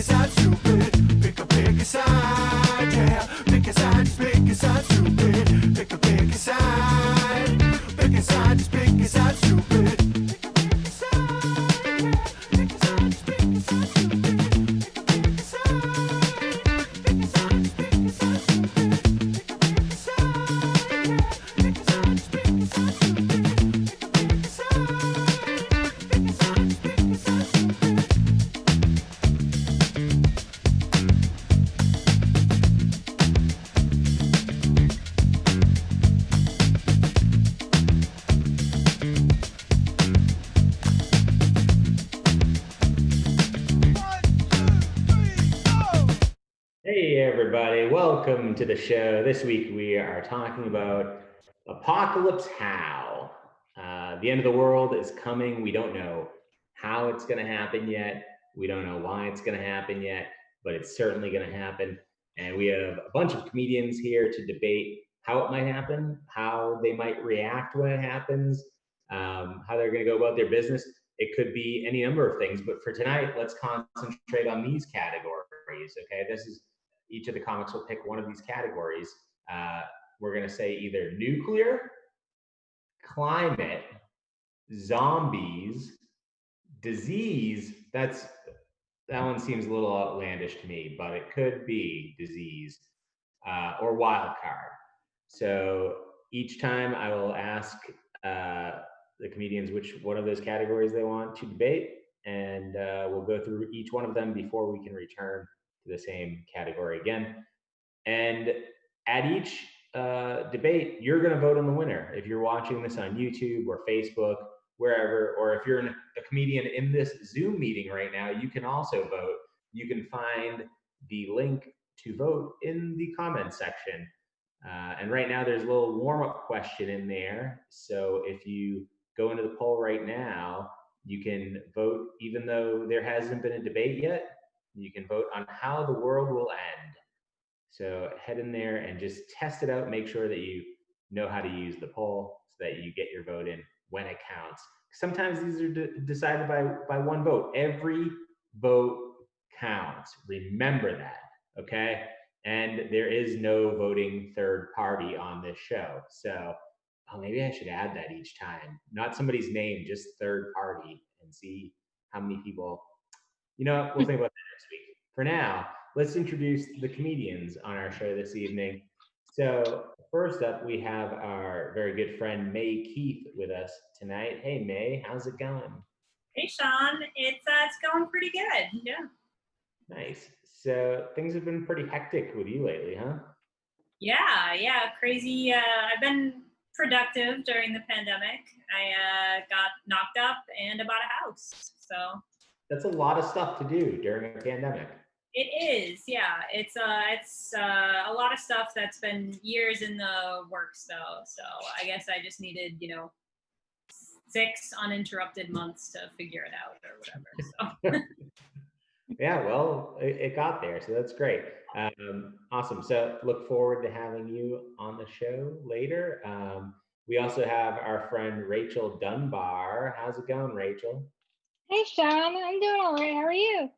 a side, stupid. Pick a side, yeah. Pick a side, just pick a side, stupid. Pick a side. Pick a side, just pick a side, stupid. Pick a side, yeah. Pick a side, just pick a side, stupid. Pick a side. Pick a side, just pick a side, stupid. Pick a side, yeah. Pick a side, just pick a side, stupid. Pick a side. Pick a side, just pick a side, stupid. Hey everybody, welcome to the show. This week we are talking about Apocalypse How. The end of the world is coming. We don't know how it's going to happen yet. We don't know why it's going to happen yet, but it's certainly going to happen. And we have a bunch of comedians here to debate how it might happen, how they might react when it happens, how they're going to go about their business. It could be any number of things, but for tonight, let's concentrate on these categories. Okay, this is each of the comics will pick one of these categories. We're going to say either nuclear, climate, zombies, disease. That one seems a little outlandish to me, but it could be disease or wild card. So each time I will ask the comedians which one of those categories they want to debate, and we'll go through each one of them before we can return to the same category again. And at each debate, you're going to vote on the winner. If you're watching this on YouTube or Facebook, wherever, or if you're a comedian in this Zoom meeting right now, you can also vote. You can find the link to vote in the comments section. And right now, there's a little warm-up question in there. So if you go into the poll right now, you can vote, even though there hasn't been a debate yet, you can vote on how the world will end. So head in there and just test it out. Make sure that you know how to use the poll so that you get your vote in when it counts. Sometimes these are decided by one vote. Every vote counts. Remember that, okay? And there is no voting third party on this show. So maybe I should add that each time. Not somebody's name, just third party, and see how many people. You know what? We'll think about that next week. For now, let's introduce the comedians on our show this evening. So first up, we have our very good friend May Keith with us tonight. Hey May, how's it going? Hey Sean, it's going pretty good. Yeah. Nice. So things have been pretty hectic with you lately, huh? Yeah, crazy. I've been productive during the pandemic. I got knocked up and bought a house. So that's a lot of stuff to do during a pandemic. It is, yeah. It's a lot of stuff that's been years in the works though. So I guess I just needed, 6 uninterrupted months to figure it out or whatever. So. Yeah, well, it got there, so that's great. Awesome. So look forward to having you on the show later. We also have our friend Rachel Dunbar. How's it going, Rachel? Hey, Sean. I'm doing all right. How are you?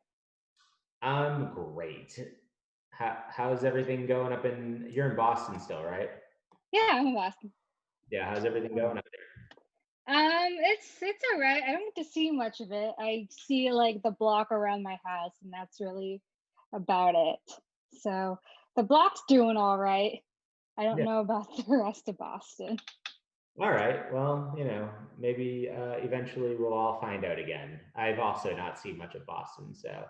I'm great. How's everything going up in? You're in Boston still, right? Yeah, I'm in Boston. Yeah, how's everything going up there? It's all right. I don't get to see much of it. I see like the block around my house, and that's really about it. So the block's doing all right. I don't know about the rest of Boston. All right. Well, maybe eventually we'll all find out again. I've also not seen much of Boston, so.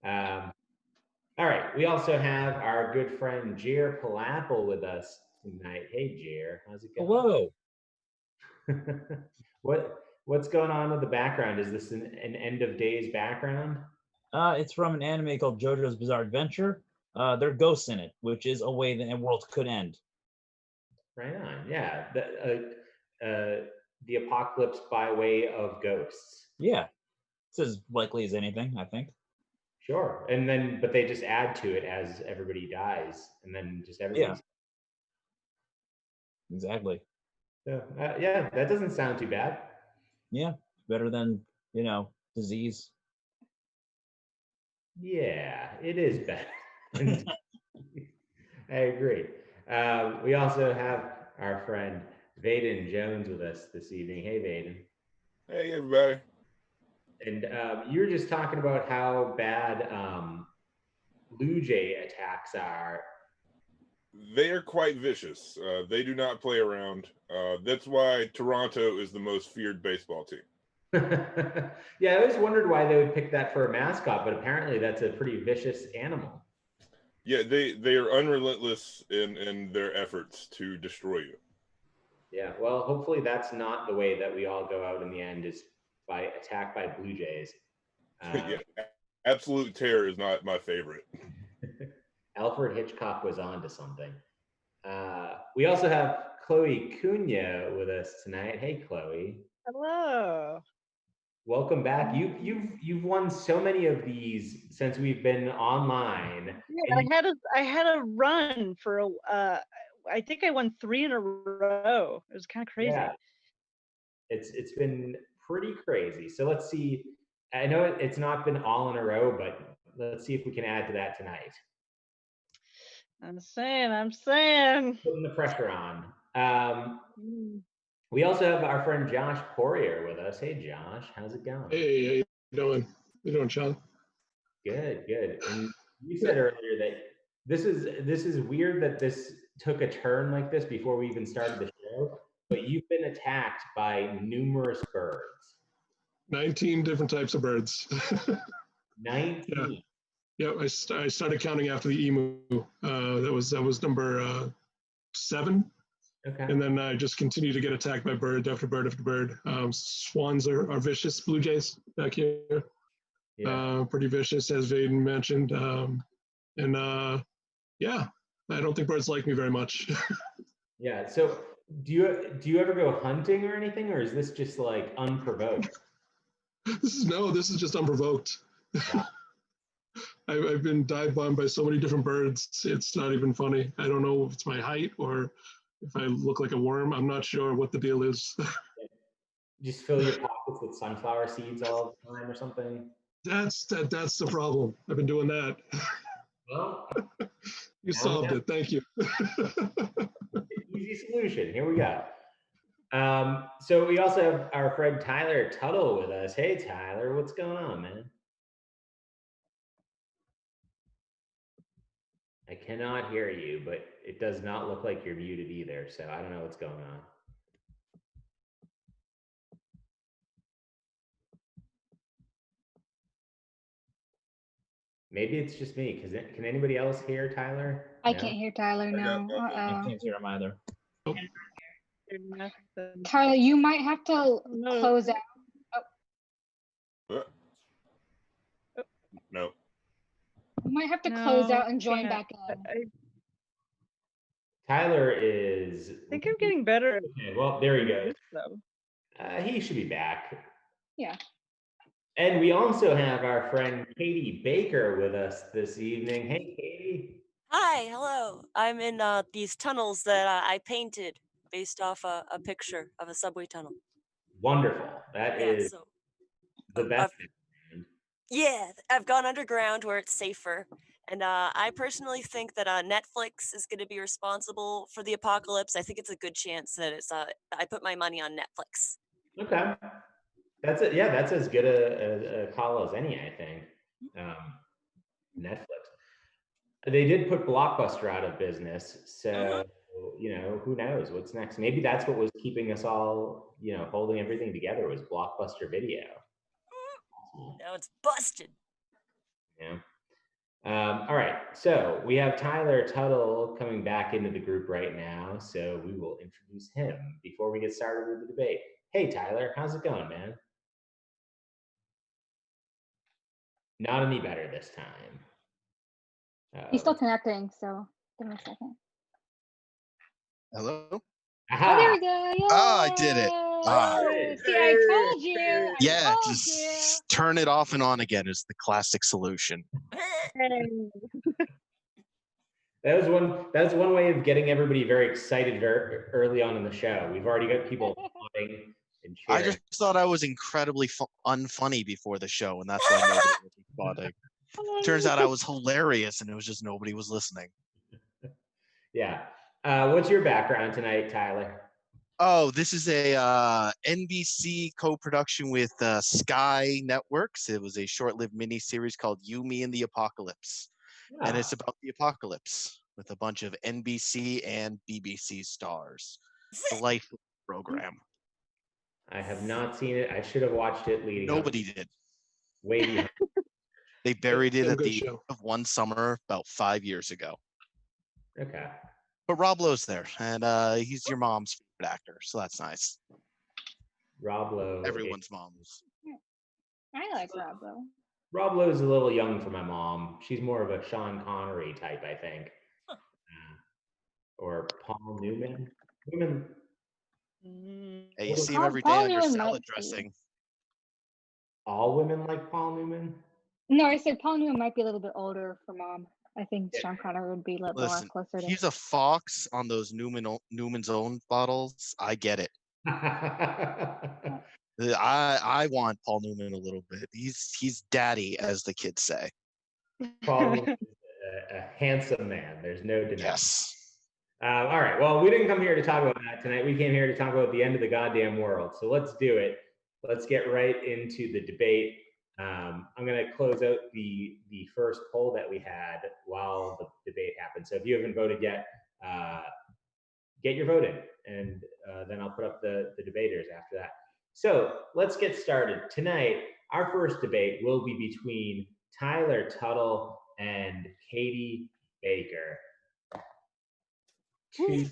All right. We also have our good friend Jer Palapple with us tonight. Hey, Jer, how's it going? Hello. What's going on with the background? Is this an end of days background? It's from an anime called JoJo's Bizarre Adventure. There are ghosts in it, which is a way the world could end. Right on. Yeah. The apocalypse by way of ghosts. Yeah. It's as likely as anything, I think. Sure. But they just add to it as everybody dies, and then just everybody. Yeah. Exactly. So, yeah, that doesn't sound too bad. Yeah, better than, disease. Yeah, it is better. I agree. We also have our friend Vaden Jones with us this evening. Hey, Vaden. Hey, everybody. And you were just talking about how bad Blue Jay attacks are. They are quite vicious. They do not play around. That's why Toronto is the most feared baseball team. Yeah, I always wondered why they would pick that for a mascot, but apparently that's a pretty vicious animal. Yeah, they are unrelentless in their efforts to destroy you. Yeah, well, hopefully that's not the way that we all go out in the end, is by attacked by Blue Jays. Yeah, absolute terror is not my favorite. Alfred Hitchcock was on to something. We also have Chloe Cunha with us tonight. Hey, Chloe. Hello. Welcome back. You've won so many of these since we've been online. Yeah, I had a run for I think I won 3 in a row. It was kind of crazy. Yeah, it's been pretty crazy. So let's see. I know it's not been all in a row, but let's see if we can add to that tonight. I'm saying. Putting the pressure on. Mm. We also have our friend Josh Poirier with us. Hey, Josh, how's it going? Hey, how you doing? How you doing, Sean? Good, good. And you said earlier that this is weird that this took a turn like this before we even started the show, but you've been attacked by numerous birds. 19 different types of birds. 19. Yeah, I started counting after the emu. That was number 7. Okay. And then I just continue to get attacked by bird after bird after bird. Swans are vicious. Blue jays back here, Yeah. pretty vicious, as Vaden mentioned. Yeah, I don't think birds like me very much. Yeah. So do you ever go hunting or anything, or is this just like unprovoked? This is just unprovoked. Wow. I've been dive bombed by so many different birds. It's not even funny. I don't know if it's my height or if I look like a worm. I'm not sure what the deal is. Just fill your pockets with sunflower seeds all the time or something? That's the problem. I've been doing that. Well, You now solved we know. it. Thank you. Easy solution. Here we go. So we also have our friend Tyler Tuttle with us. Hey, Tyler, what's going on, man? I cannot hear you, but it does not look like you're muted either. So I don't know what's going on. Maybe it's just me. Can anybody else hear Tyler? I No? can't hear Tyler now. I can't hear him either. Tyler, you might have to No. close out. No. You might have to close No, out and join can't. back in. I Tyler is. think I'm getting better at Okay, well, there he goes. this, though. He should be back. Yeah. And we also have our friend Katie Baker with us this evening. Hey, Katie. Hi, hello. I'm in these tunnels that I painted based off a picture of a subway tunnel. Wonderful. That Yeah, is so the best. yeah, I've gone underground where it's safer. And I personally think that Netflix is going to be responsible for the apocalypse. I think it's a good chance that it's. I put my money on Netflix. Okay. That's it. Yeah, that's as good a call as any, I think. Netflix. They did put Blockbuster out of business, so who knows what's next? Maybe that's what was keeping us all, holding everything together, was Blockbuster Video. Now it's busted. Yeah. All right. So we have Tyler Tuttle coming back into the group right now, so we will introduce him before we get started with the debate. Hey, Tyler, how's it going, man? Not any better this time. He's still connecting, so give him a second. Hello? Aha! Oh, there we go. Yay! Oh, I did it. Ah. See, I told you. I Yeah, told just turn it off and on again is the classic solution. That was one way of getting everybody very excited very early on in the show. We've already got people applauding and cheering. I just thought I was incredibly unfunny before the show, and that's why nobody was responding. Turns out I was hilarious, and it was just nobody was listening. Yeah. What's your background tonight, Tyler? Oh, this is a NBC co-production with Sky Networks. It was a short-lived mini-series called You, Me, and the Apocalypse. And it's about the apocalypse with a bunch of NBC and BBC stars. Delightful program. I have not seen it. I should have watched it leading up. Nobody did. Way behind. They buried it No at good the end show. of one summer about 5 years ago. Okay. But Rob Lowe's there, and he's your mom's favorite actor, so that's nice. Rob Lowe. Everyone's mom's. I like Rob though. Rob Lowe's a little young for my mom. She's more of a Sean Connery type, I think. Or Paul Newman. Hey, you see him Paul- every day Paul on your Newman salad might be. dressing. All women like Paul Newman? No, I said Paul Newman might be a little bit older for mom. I think Yeah. Sean Connery would be a little more Listen, closer to. he's a fox on those Newman's Own bottles. I get it. I want Paul Newman a little bit. He's daddy, as the kids say. Paul Newman is a handsome man. There's no denying. Yes. All right. Well, we didn't come here to talk about that tonight. We came here to talk about the end of the goddamn world. So let's do it. Let's get right into the debate. I'm going to close out the first poll that we had while the debate happened. So if you haven't voted yet, get your vote in, and then I'll put up the debaters after that. So let's get started. Tonight, our first debate will be between Tyler Tuttle and Katie Baker. Two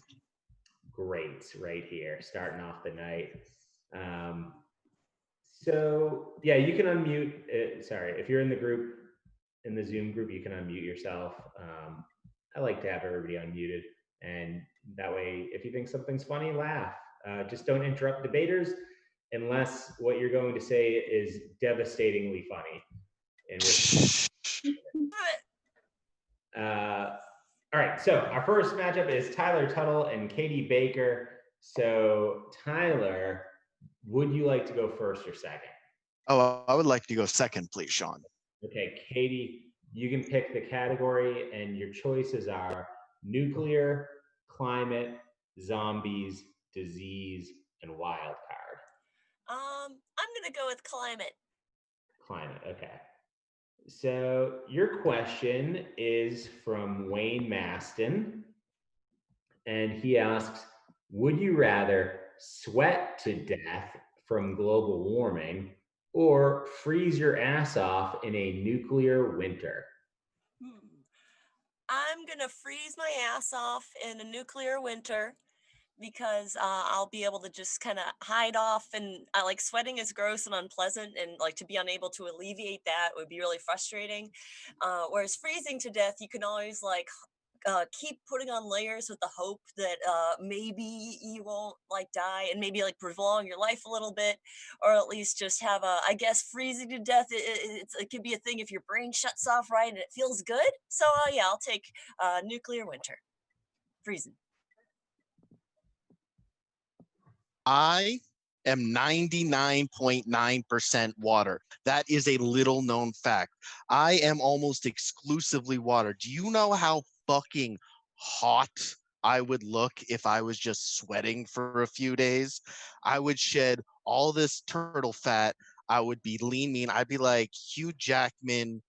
greats right here, starting off the night. So yeah, you can unmute. Sorry, if you're in the group, in the Zoom group, you can unmute yourself. I like to have everybody unmuted, and that way, if you think something's funny, laugh. Just don't interrupt debaters unless what you're going to say is devastatingly funny. In which, all right, so our first matchup is Tyler Tuttle and Katie Baker. So Tyler, would you like to go first or second? Oh, I would like to go second, please, Sean. Okay, Katie, you can pick the category, and your choices are nuclear, climate, zombies, disease, and wild card. I'm gonna go with climate. Climate, okay. So your question is from Wayne Maston, and he asks, would you rather sweat to death from global warming or freeze your ass off in a nuclear winter? I'm gonna freeze my ass off in a nuclear winter because I'll be able to just kind of hide off, and I like sweating is gross and unpleasant, and like to be unable to alleviate that would be really frustrating. Whereas freezing to death, you can always like keep putting on layers with the hope that maybe you won't like die and maybe like prolong your life a little bit, or at least just have a, I guess freezing to death, it could be a thing if your brain shuts off right and it feels good. So yeah, I'll take nuclear winter. Freezing. I am 99.9% water. That is a little known fact. I am almost exclusively water. Do you know how fucking hot I would look if I was just sweating for a few days? I would shed all this turtle fat. I would be lean mean. I'd be like Hugh Jackman,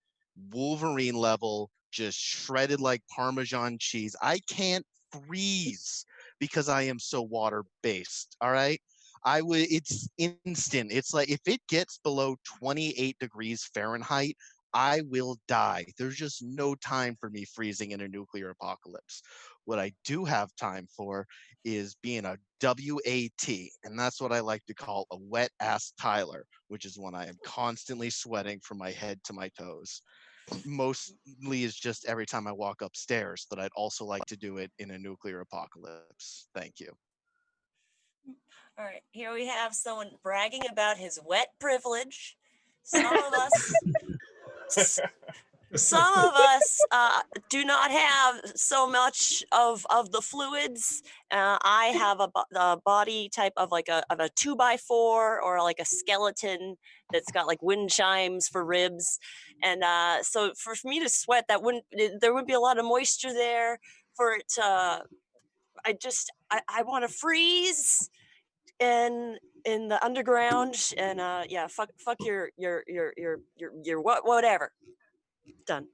Wolverine level, just shredded like Parmesan cheese. I can't freeze because I am so water based. All right. It's instant. It's like if it gets below 28 degrees Fahrenheit, I will die. There's just no time for me freezing in a nuclear apocalypse. What I do have time for is being a WAT, and that's what I like to call a wet ass Tyler, which is when I am constantly sweating from my head to my toes. Mostly is just every time I walk upstairs, but I'd also like to do it in a nuclear apocalypse. Thank you. All right, here we have someone bragging about his wet privilege. Some of us Some of us do not have so much of the fluids. I have a body type of like a 2x4 or like a skeleton that's got like wind chimes for ribs, and so for me to sweat, there wouldn't be a lot of moisture there for it to. I want to freeze in the underground, and yeah, fuck your whatever. Done.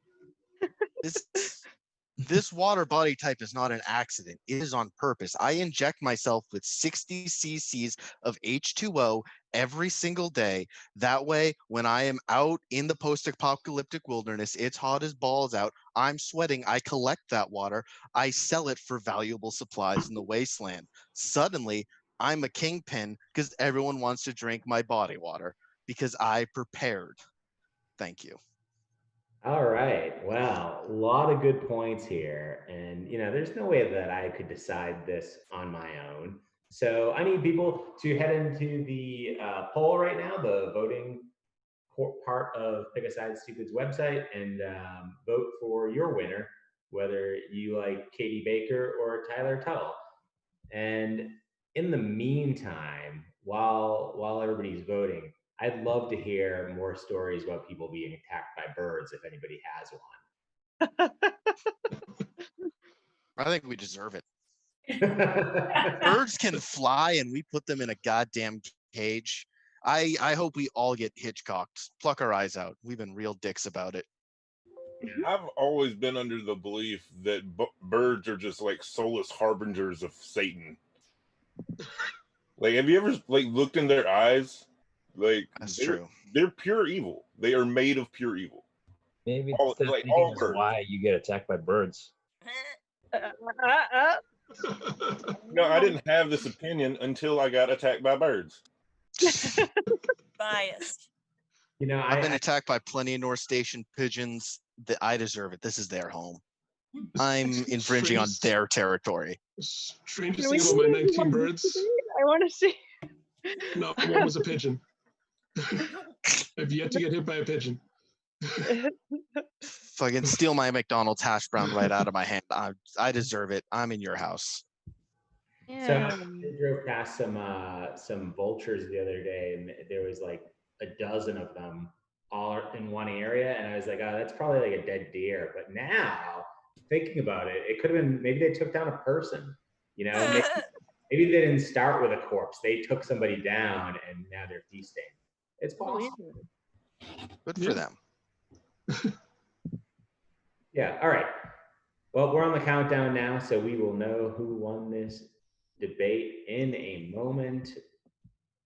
This water body type is not an accident. It is on purpose. I inject myself with 60 cc's of H2O every single day. That way, when I am out in the post-apocalyptic wilderness, it's hot as balls out, I'm sweating, I collect that water, I sell it for valuable supplies in the wasteland. Suddenly, I'm a kingpin because everyone wants to drink my body water because I prepared. Thank you. All right. Well, a lot of good points here. And, there's no way that I could decide this on my own. So I need people to head into the poll right now, the voting part of Pick a Side Stupid's website, and vote for your winner, whether you like Katie Baker or Tyler Tuttle. And in the meantime, while everybody's voting, I'd love to hear more stories about people being attacked by birds if anybody has I think we deserve it. one. Birds can fly and we put them in a goddamn cage. I hope we all get Hitchcocked. Pluck our eyes out. We've been real dicks about it. I've always been under the belief that birds are just like soulless harbingers of Satan. Like, have you ever looked in their eyes? Like, That's true. They're pure evil. They are made of pure evil. Maybe All- instead of like, thinking all is birds. why you get attacked by birds. No, I didn't have this opinion until I got attacked by birds. Biased. I've been attacked by plenty of North Station pigeons. That I deserve it. This is their home. I'm infringing on their territory. Strangest thing about my 19 birds, I want to see. not one was a pigeon. I've yet to get hit by a pigeon. Fucking steal my McDonald's hash brown right out of my hand. I deserve it. I'm in your house. So I drove past some vultures the other day, and there was like a dozen of them all in one area, and I was like, oh, that's probably like a dead deer. But now, thinking about it, it could have been maybe they took down a person. Maybe they didn't start with a corpse. They took somebody down, and now they're feasting. It's possible. Good for them. Yeah. All right. Well, we're on the countdown now, so we will know who won this debate in a moment.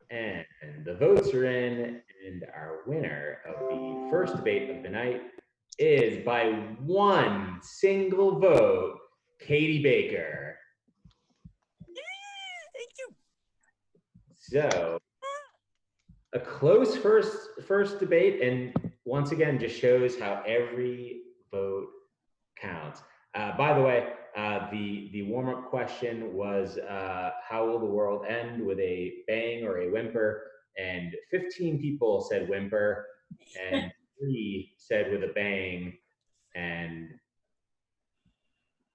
And the votes are in, and our winner of the first debate of the night is, by one single vote, Katie Baker. Thank you. So a close first debate, and once again just shows how every vote counts. By the way, the warm-up question was, how will the world end, with a bang or a whimper? And 15 people said whimper, and 3 said with a bang. And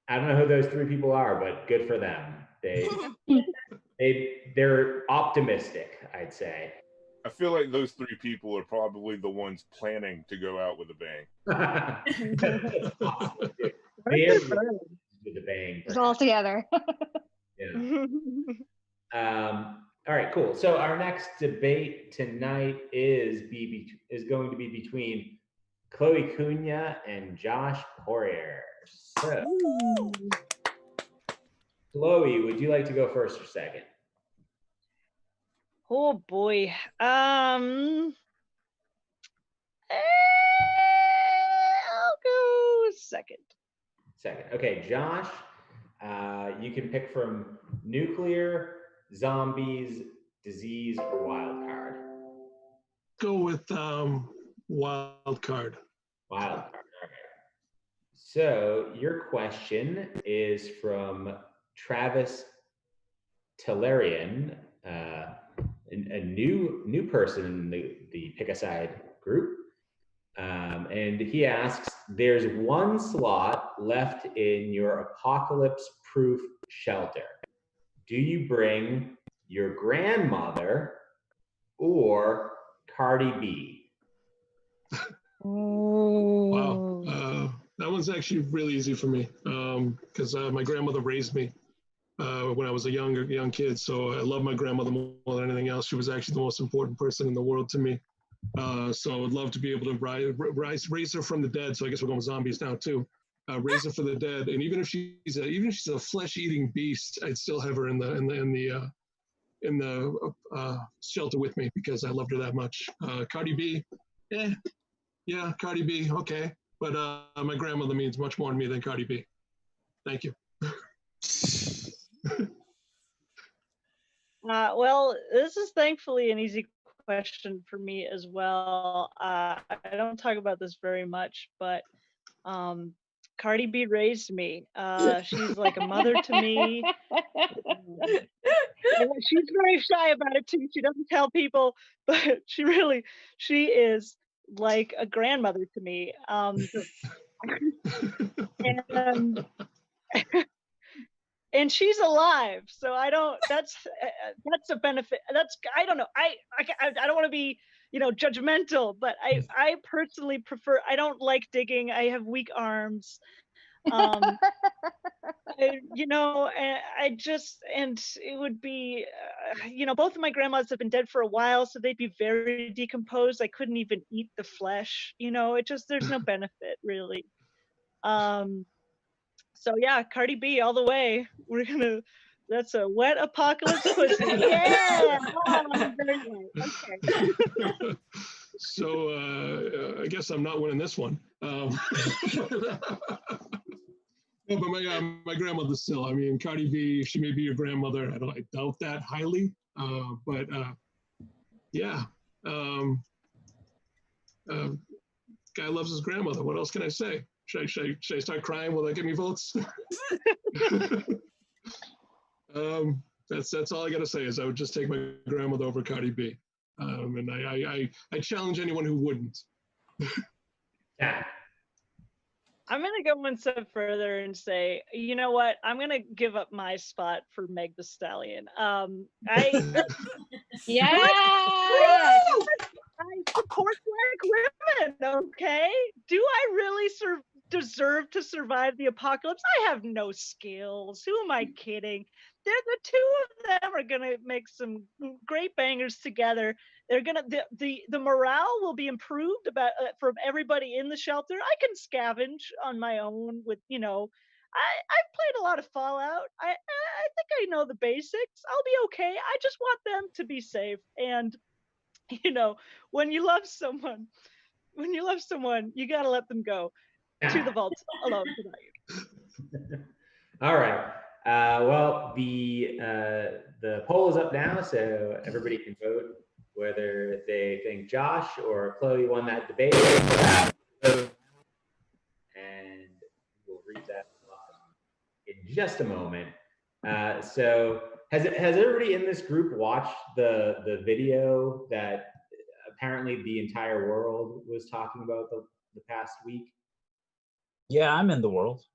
I don't know who those 3 people are, but good for them. They're optimistic, I'd say. I feel like those 3 people are probably the ones planning to go out with a bang. It's possible, too. They're with the bang. It's all together. Yeah. All right, cool. So our next debate tonight is going to be between Chloe Cunha and Josh Poirier. So, Chloe, would you like to go first or second? Oh boy. I'll go second. Second. Okay, Josh, you can pick from nuclear, zombies, disease, or wild card. Go with wild card. Wild card. Okay. So your question is from Travis Tellerian, a new person in the Pick a Side group. And he asks, there's one slot left in your apocalypse-proof shelter. Do you bring your grandmother or Cardi B? Wow. Ooh. That one's actually really easy for me because my grandmother raised me when I was a young kid. So I love my grandmother more than anything else. She was actually the most important person in the world to me. So I would love to be able to raise her from the dead. So I guess we're going with zombies now too. Raise her from the dead, and even if she's a flesh-eating beast, I'd still have her in the shelter with me because I loved her that much. Cardi B, yeah, Cardi B, okay, but my grandmother means much more to me than Cardi B. Thank you. Well, this is thankfully an easy question for me as well. I don't talk about this very much, but Cardi B raised me. She's like a mother to me. She's very shy about it too. She doesn't tell people, but she is like a grandmother to me. And and she's alive, so I don't. That's a benefit. I don't know. I don't want to be judgmental, but I personally prefer. I don't like digging. I have weak arms. And it would be, both of my grandmas have been dead for a while, so they'd be very decomposed. I couldn't even eat the flesh. There's no benefit really. So yeah, Cardi B all the way. That's a wet apocalypse pussy. Yeah. Oh, I'm very wet. Okay. So I guess I'm not winning this one. No, but my grandmother still. I mean, Cardi B, she may be your grandmother. I doubt that highly. But yeah. Guy loves his grandmother. What else can I say? Should I start crying? Will that get me votes? That's all I gotta say is I would just take my grandmother over Cardi B. And I challenge anyone who wouldn't. Yeah. I'm gonna go one step further and say, you know what? I'm gonna give up my spot for Meg the Stallion. Yeah. I support black women, okay? Do I really deserve to survive the apocalypse? I have no skills. Who am I kidding? The two of them are gonna make some great bangers together. They're gonna the morale will be improved from everybody in the shelter. I can scavenge on my own with I've played a lot of Fallout. I think I know the basics. I'll be okay. I just want them to be safe. And when you love someone, you gotta let them go to the vault alone tonight. All right. Well, the poll is up now, so everybody can vote whether they think Josh or Chloe won that debate. And we'll read that in just a moment. So has everybody in this group watched the video that apparently the entire world was talking about the past week? Yeah, I'm in the world.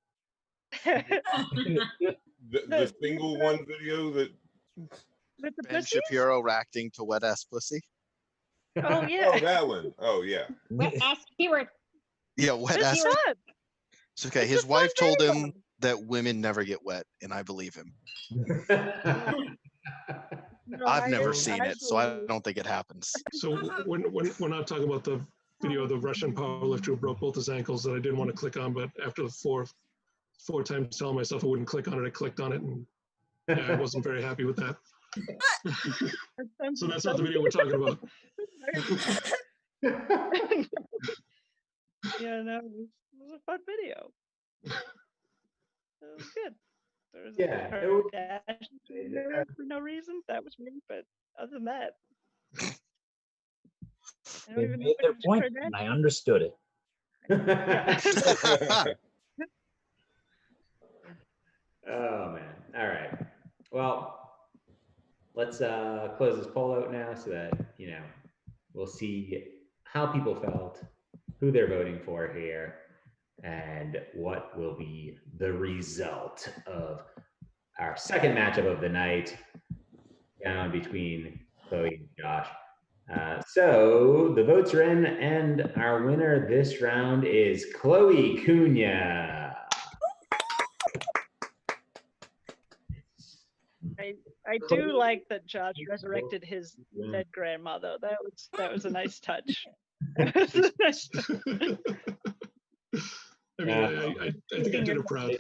The single one video that Ben Shapiro reacting to wet ass pussy. Oh yeah. Oh, that one. Oh yeah. Wet ass keyword. Yeah, wet ass. It's okay. His wife told him that women never get wet, and I believe him. I've never seen it, so I don't think it happens. So we're not talking about the video of the Russian powerlifter who broke both his ankles that I didn't want to click on, but after the four times telling myself I wouldn't click on it, I clicked on it, and yeah, I wasn't very happy with that. So that's not the video we're talking about. Yeah, no, it was a fun video. It was good. There was Yeah, a it was- dash there for no reason. That was me, but other than that, I don't They even know made their which point, Kardashian- and I understood it. Oh man. All right. Well, let's close this poll out now so that we'll see how people felt, who they're voting for here. And what will be the result of our second matchup of the night down between Chloe and Josh? So the votes are in, and our winner this round is Chloe Cunha. I do like that Josh resurrected his dead grandma, though. That was a nice touch. I mean, I think I did her proud.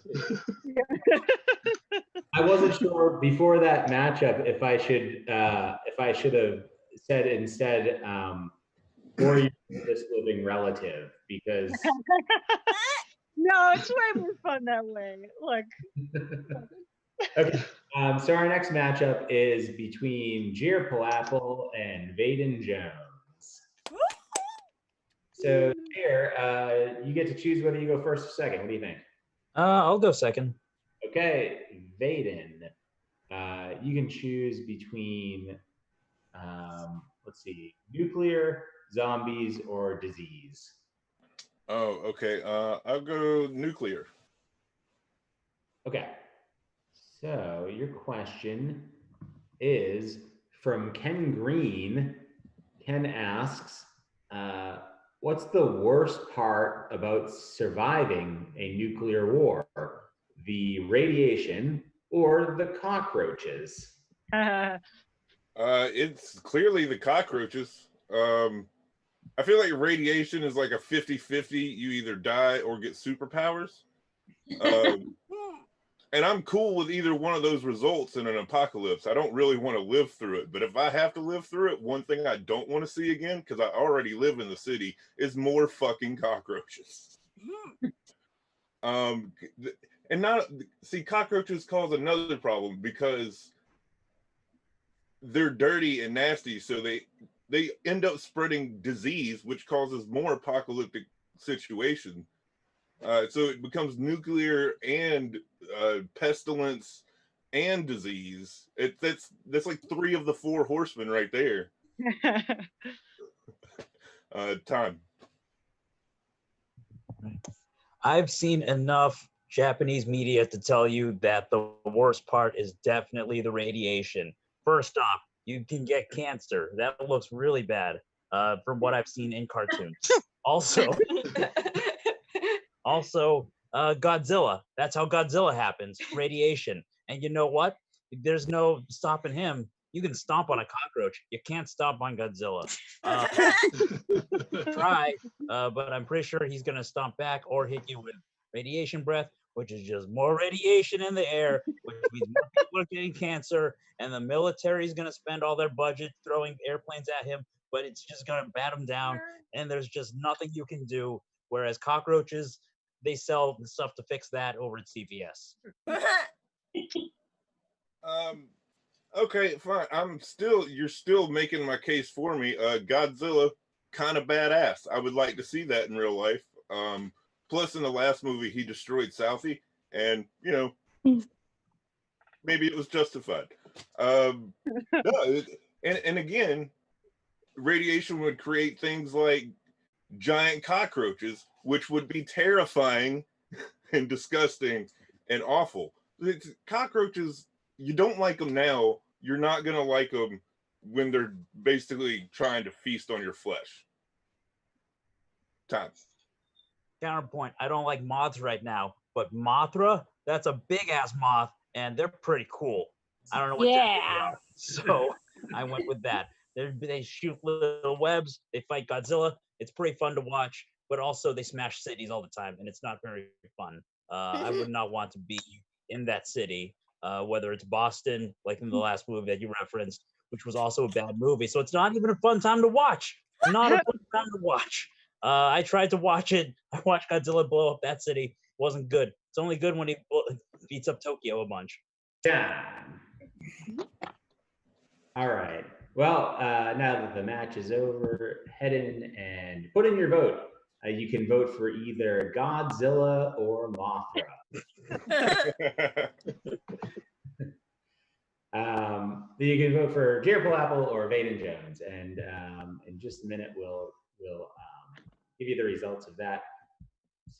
I wasn't sure before that matchup if I should have said instead or your oldest living relative, because No, it's way more fun that way. Look. okay. So our next matchup is between Jeer Palapple and Vaden Jones. So Jeer, you get to choose whether you go first or second. What do you think? I'll go second. Okay, Vaden, you can choose between, let's see, nuclear, zombies, or disease. Oh, okay. I'll go nuclear. Okay. So your question is from Ken Green. Ken asks, what's the worst part about surviving a nuclear war? The radiation or the cockroaches? It's clearly the cockroaches. I feel like radiation is like a 50-50. You either die or get superpowers. And I'm cool with either one of those results in an apocalypse. I don't really want to live through it. But if I have to live through it, one thing I don't want to see again, because I already live in the city, is more fucking cockroaches. And not see, cockroaches cause another problem because they're dirty and nasty, so they end up spreading disease, which causes more apocalyptic situation. So it becomes nuclear and pestilence and disease. That's like 3 of the 4 horsemen right there. Time. I've seen enough Japanese media to tell you that the worst part is definitely the radiation. First off, you can get cancer. That looks really bad from what I've seen in cartoons. Also, Godzilla. That's how Godzilla happens. Radiation. And you know what? There's no stopping him. You can stomp on a cockroach. You can't stomp on Godzilla. Try, but I'm pretty sure he's gonna stomp back or hit you with radiation breath, which is just more radiation in the air, which means more people are getting cancer, and the military is gonna spend all their budget throwing airplanes at him, but it's just gonna bat him down, and there's just nothing you can do. Whereas cockroaches, they sell the stuff to fix that over at CVS. Okay, fine. You're still making my case for me. Godzilla, kind of badass. I would like to see that in real life. Plus, in the last movie, he destroyed Southie, and maybe it was justified. No, and again, radiation would create things like giant cockroaches, which would be terrifying and disgusting and awful. Cockroaches, you don't like them now, you're not going to like them when they're basically trying to feast on your flesh. Time. Counterpoint, I don't like moths right now, but Mothra, that's a big ass moth, and they're pretty cool. I don't know what gender they are, so I went with that. They shoot little webs, they fight Godzilla. It's pretty fun to watch, but also they smash cities all the time, and it's not very fun. I would not want to be in that city, whether it's Boston, like in the last movie that you referenced, which was also a bad movie. So it's not even a fun time to watch. Not a fun time to watch. I tried to watch it. I watched Godzilla blow up that city. It wasn't good. It's only good when he beats up Tokyo a bunch. Yeah. All right. Well, now that the match is over, head in and put in your vote. You can vote for either Godzilla or Mothra. You can vote for Jeer Palapple or Vaden Jones, and in just a minute we'll give you the results of that.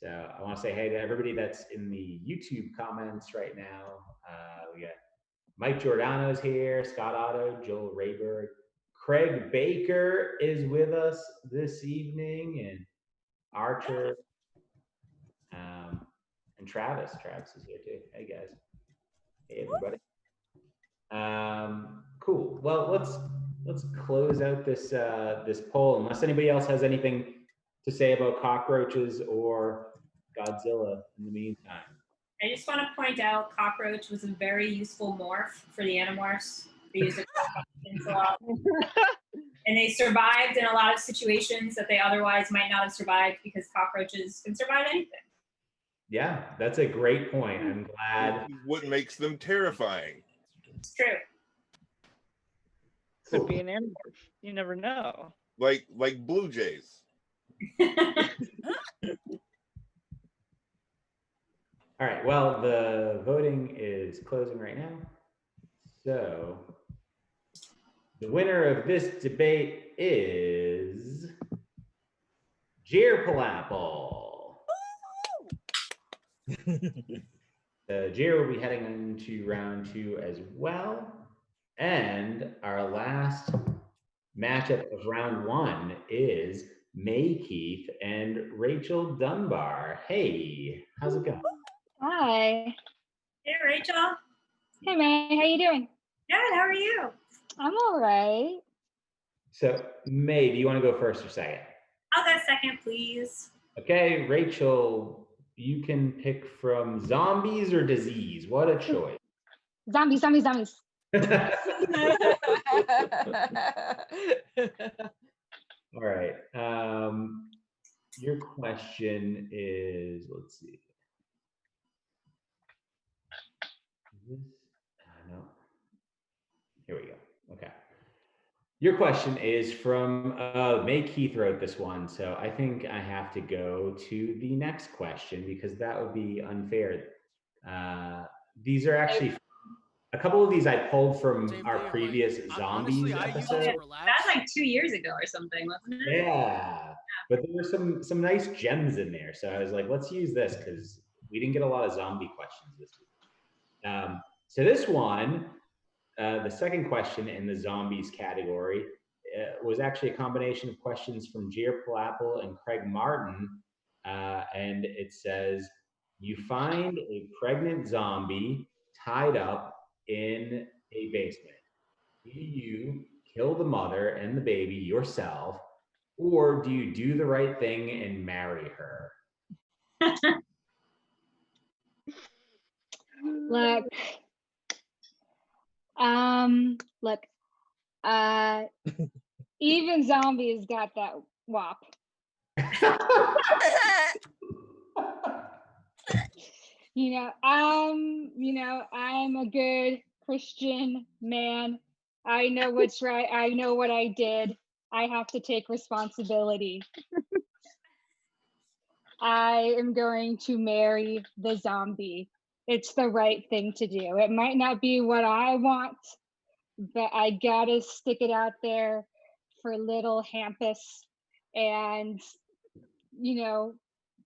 So I want to say hey to everybody that's in the YouTube comments right now. We got Mike Giordano's here, Scott Otto, Joel Rayberg, Craig Baker is with us this evening, and Archer, and Travis. Travis is here too. Hey guys. Hey everybody. Cool. Well, let's close out this this poll unless anybody else has anything to say about cockroaches or Godzilla in the meantime. I just want to point out cockroach was a very useful morph for the Animorphs. They used it a lot. And they survived in a lot of situations that they otherwise might not have survived because cockroaches can survive anything. Yeah, that's a great point. I'm glad. What makes them terrifying? It's true. Could be an animorph. You never know. Like blue jays. All right, well, the voting is closing right now. So the winner of this debate is Jeer Palapple. Jeer will be heading into round 2 as well. And our last matchup of round 1 is May Keith and Rachel Dunbar. Hey, how's it going? Hi. Hey, Rachel. Hey, May. How you doing? Good. How are you? I'm all right. So, May, do you want to go first or second? I'll go second, please. Okay, Rachel, you can pick from zombies or disease. What a choice. Zombies, zombies, zombies. All right. Your question is, let's see. No. Here we go. Okay. Your question is from May Keith wrote this one, so I think I have to go to the next question because that would be unfair. These are actually a couple of these I pulled from our previous zombies episode. That's like 2 years ago or something, wasn't it? Yeah, but there were some nice gems in there, so I was like, let's use this because we didn't get a lot of zombie questions this week. So this one, the second question in the zombies category was actually a combination of questions from Jeer Palapple and Craig Martin. And it says, you find a pregnant zombie tied up in a basement. Do you kill the mother and the baby yourself, or do you do the right thing and marry her? Look, even zombies got that wop. I'm a good Christian man. I know what's right. I know what I did. I have to take responsibility. I am going to marry the zombie. It's the right thing to do. It might not be what I want, but I gotta stick it out there for little Hampus. And,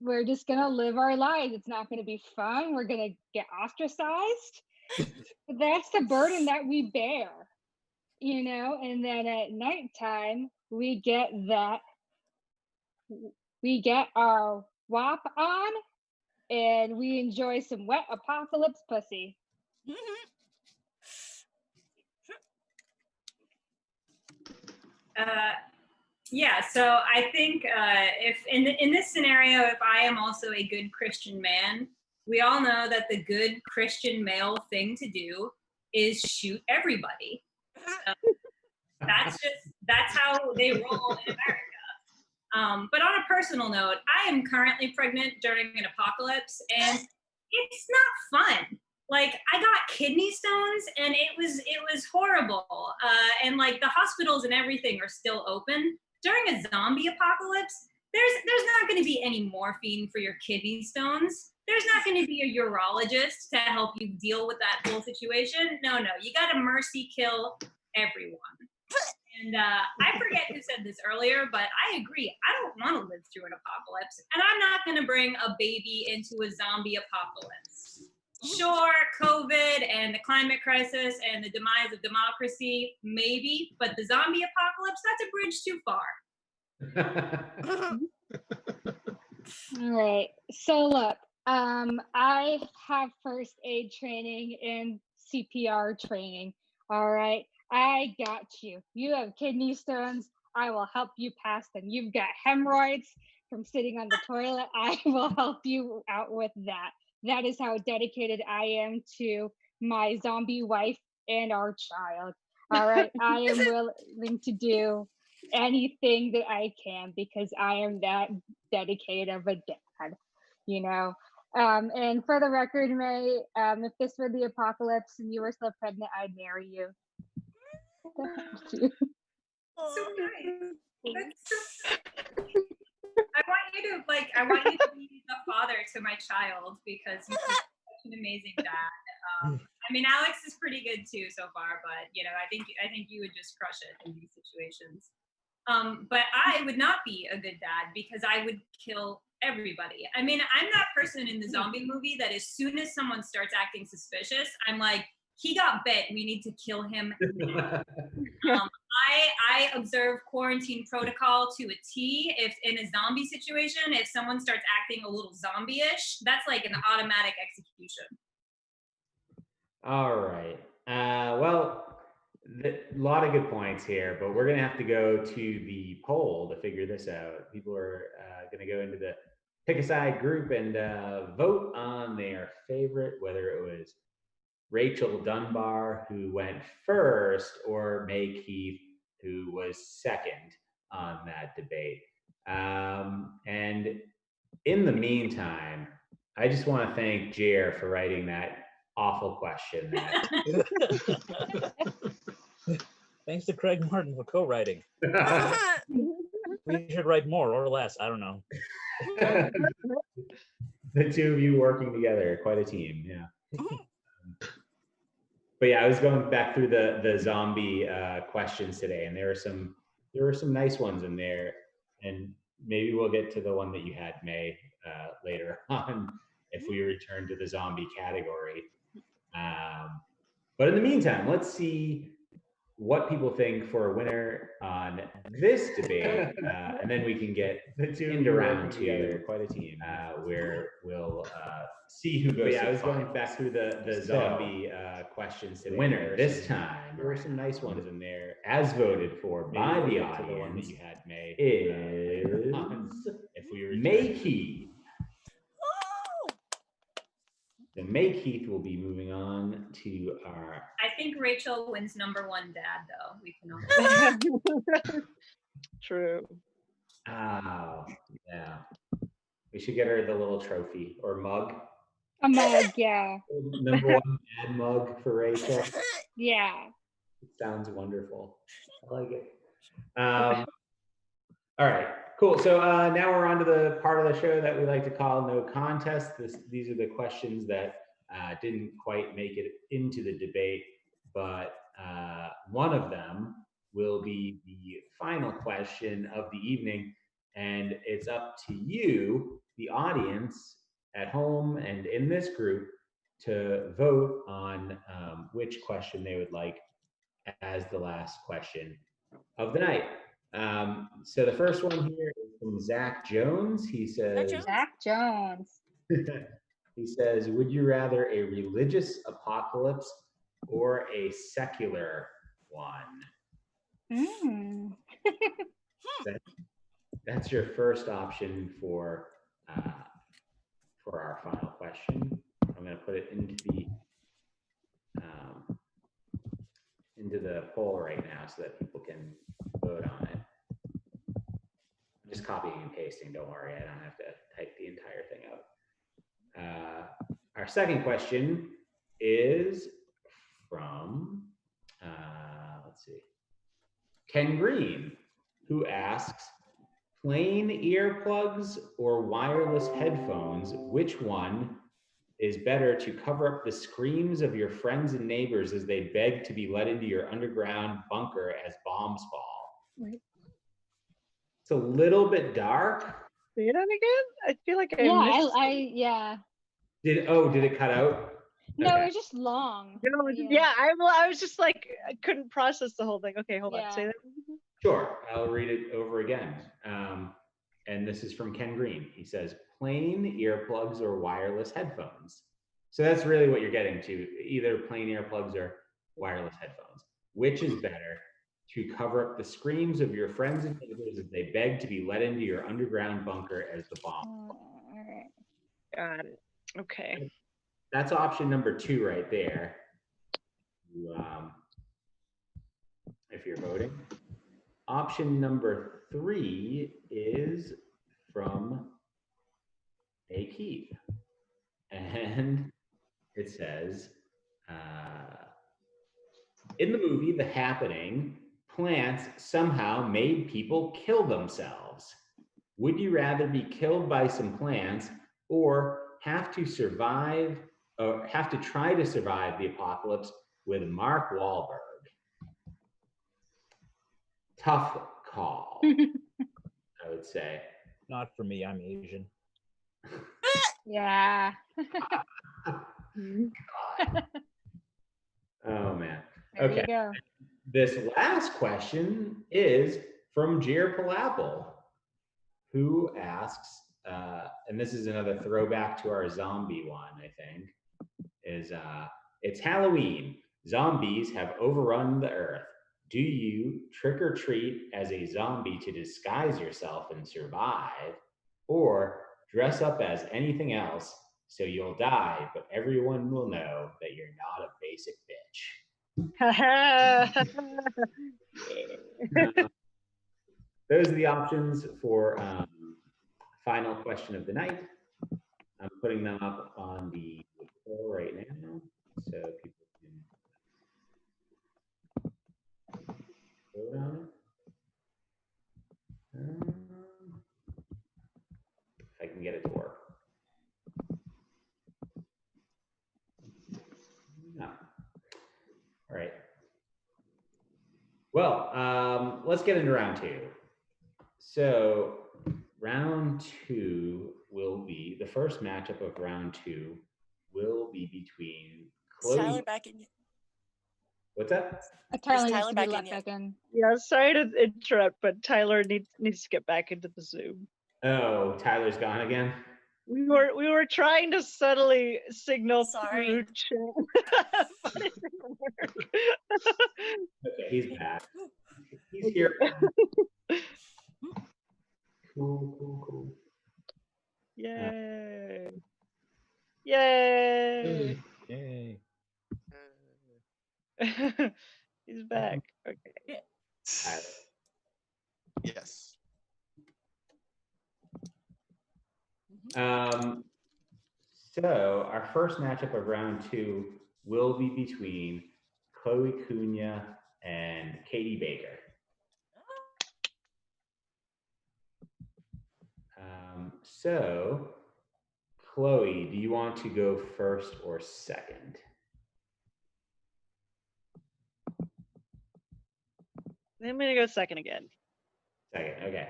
we're just gonna live our lives. It's not gonna be fun. We're gonna get ostracized. But that's the burden that we bear, and then at nighttime, we get our WAP on and we enjoy some wet apocalypse pussy. Yeah, so I think if in this scenario, if I am also a good Christian man, we all know that the good Christian male thing to do is shoot everybody. So that's how they roll in America. But on a personal note, I am currently pregnant during an apocalypse, and it's not fun. Like, I got kidney stones, and it was horrible. And like the hospitals and everything are still open. During a zombie apocalypse, there's not going to be any morphine for your kidney stones. There's not going to be a urologist to help you deal with that whole situation. No, you got to mercy kill everyone. And I forget who said this earlier, but I agree. I don't want to live through an apocalypse, and I'm not going to bring a baby into a zombie apocalypse. Sure, COVID and the climate crisis and the demise of democracy, maybe, but the zombie apocalypse, that's a bridge too far. All right. So look, I have first aid training and CPR training. All right. I got you. You have kidney stones. I will help you pass them. You've got hemorrhoids from sitting on the toilet. I will help you out with that. That is how dedicated I am to my zombie wife and our child. All right. I am willing to do anything that I can because I am that dedicated of a dad, you know. And for the record, May, if this were the apocalypse and you were still pregnant, I'd marry you. Thank you. So nice. That's so I want you to be the father to my child because you're such an amazing dad. I mean, Alex is pretty good too so far, but you know, I think you would just crush it in these situations. But I would not be a good dad because I would kill everybody. I mean, I'm that person in the zombie movie that as soon as someone starts acting suspicious, I'm like, he got bit. We need to kill him now. I observe quarantine protocol to a T. If in a zombie situation, if someone starts acting a little zombie-ish, that's like an automatic execution. All right. Well, a lot of good points here, but we're going to have to go to the poll to figure this out. People are going to go into the pick a side group and vote on their favorite, whether it was Rachel Dunbar, who went first, or May Keith, who was second on that debate. And in the meantime, I just want to thank Jer for writing that awful question. Thanks to Craig Martin for co-writing. We should write more or less. I don't know. The two of you working together, quite a team. Yeah. But yeah, I was going back through the zombie questions today, and there were some nice ones in there, and maybe we'll get to the one that you had, May, later on if we return to the zombie category. But in the meantime, let's see what people think for a winner on this debate, and then we can get into round two, quite a team, where we'll see who goes. Yeah, I was going back through the zombie questions today. Winner this time, there were some nice ones in there, as voted for by the audience. That you had, May, is if we May Keith. Then May Keith will be moving on to our. I think Rachel wins number one dad, though. We can. True. Oh, yeah. We should get her the little trophy or mug. A mug, yeah. Number one dad mug for Rachel. Yeah. It sounds wonderful. I like it. All right. Cool. So now we're on to the part of the show that we like to call No Contest. These are the questions that didn't quite make it into the debate, but one of them will be the final question of the evening, and it's up to you, the audience at home and in this group, to vote on which question they would like as the last question of the night. So the first one here is from Zach Jones. He says, Zach Jones. He says, would you rather a religious apocalypse or a secular one? That's your first option for our final question. I'm going to put it into the poll right now so that people can vote on it. I'm just copying and pasting, don't worry, I don't have to type the entire thing out. Our second question is from, let's see, Ken Green, who asks, plain earplugs or wireless headphones, which one is better to cover up the screams of your friends and neighbors as they beg to be let into your underground bunker as bombs fall? Right. It's a little bit dark. Say that again? I feel like I Yeah, missed. yeah. Did it cut out? No, Okay. it's just long. No, yeah, I was just like, I couldn't process the whole thing. Okay, hold on. Say Yeah. that. Sure, I'll read it over again. And this is from Ken Green. He says, plain earplugs or wireless headphones. So that's really what you're getting to, either plain earplugs or wireless headphones. Which is better to cover up the screams of your friends and neighbors as they beg to be let into your underground bunker as the bomb? All right. Got it. Okay. That's option number 2 right there. If you're voting. Option number 3 is from A. Keith. And it says, in the movie The Happening, plants somehow made people kill themselves. Would you rather be killed by some plants or have to try to survive the apocalypse with Mark Wahlberg? Tough call, I would say. Not for me. I'm Asian. Yeah. God. Oh man. There Okay. you go. This last question is from Jer Palapple, who asks, and this is another throwback to our zombie one, I think, is it's Halloween. Zombies have overrun the earth. Do you trick or treat as a zombie to disguise yourself and survive, or dress up as anything else so you'll die, but everyone will know that you're not a basic bitch? Those are the options for final question of the night. I'm putting them up on the poll right now, so people can vote on it. If I can get it to work. No. All right. Well, let's get into round 2. So round 2 will be, the first matchup of round 2 will be between Chloe. Tyler back in. What's that? Tyler needs Tyler to be back in let yet? back in. Yeah, sorry to interrupt, but Tyler needs to get back into the Zoom. Oh, Tyler's gone again? We were trying to subtly signal Sorry. through chat. But it didn't work. Okay, he's back. He's here. Cool. Yay. Yay. Yay. He's back. Okay. Tyler. Yes. So our first matchup of round 2 will be between Chloe Cunha and Katie Baker. So Chloe, do you want to go first or second? I'm gonna go second again. Second, okay.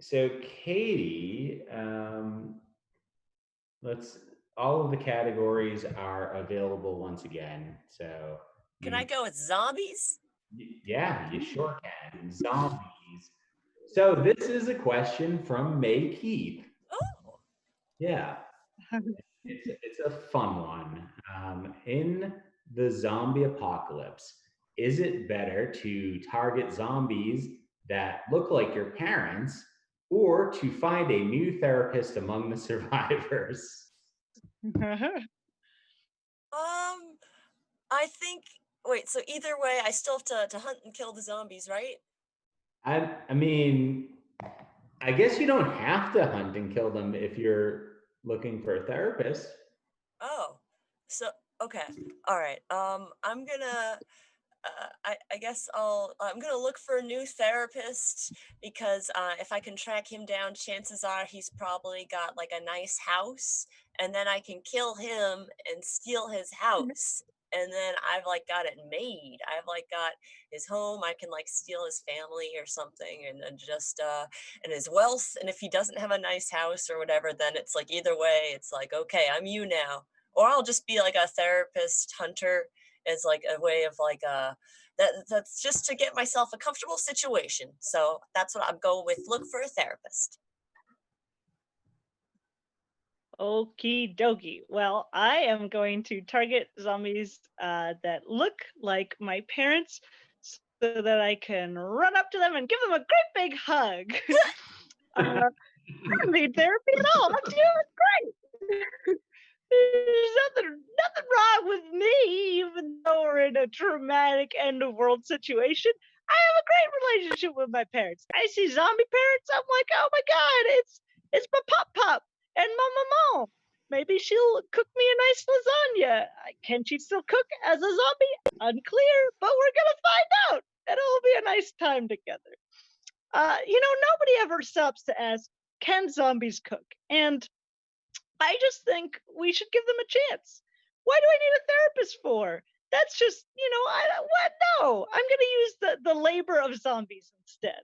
So Katie, all of the categories are available once again. So Can I go with zombies? Yeah, you sure can. Zombies. So this is a question from May Keith. Oh. Yeah, it's a fun one. In the zombie apocalypse, is it better to target zombies that look like your parents, or to find a new therapist among the survivors? I think. Wait. So either way, I still have to hunt and kill the zombies, right? I mean, I guess you don't have to hunt and kill them if you're looking for a therapist. Oh. So okay. All right. I'm gonna. I guess I'm gonna look for a new therapist because if I can track him down, chances are he's probably got like a nice house, and then I can kill him and steal his house. And then I've like got it made. I've like got his home. I can like steal his family or something, and then just and his wealth. And if he doesn't have a nice house or whatever, then it's like either way, it's like okay, I'm you now, or I'll just be like a therapist hunter as like a way of like that's just to get myself a comfortable situation. So that's what I'm going with. Look for a therapist. Okie dokie. Well, I am going to target zombies that look like my parents so that I can run up to them and give them a great big hug. I don't need therapy at all. I'm doing great. There's nothing wrong with me, even though we're in a traumatic end of world situation. I have a great relationship with my parents. I see zombie parents, I'm like, oh my god, it's my pop and mama. Maybe she'll cook me a nice lasagna. Can she still cook as a zombie? Unclear, but we're gonna find out. And it'll be a nice time together. Nobody ever stops to ask, can zombies cook? And I just think we should give them a chance. Why do I need a therapist for? That's just, No, I'm going to use the labor of zombies instead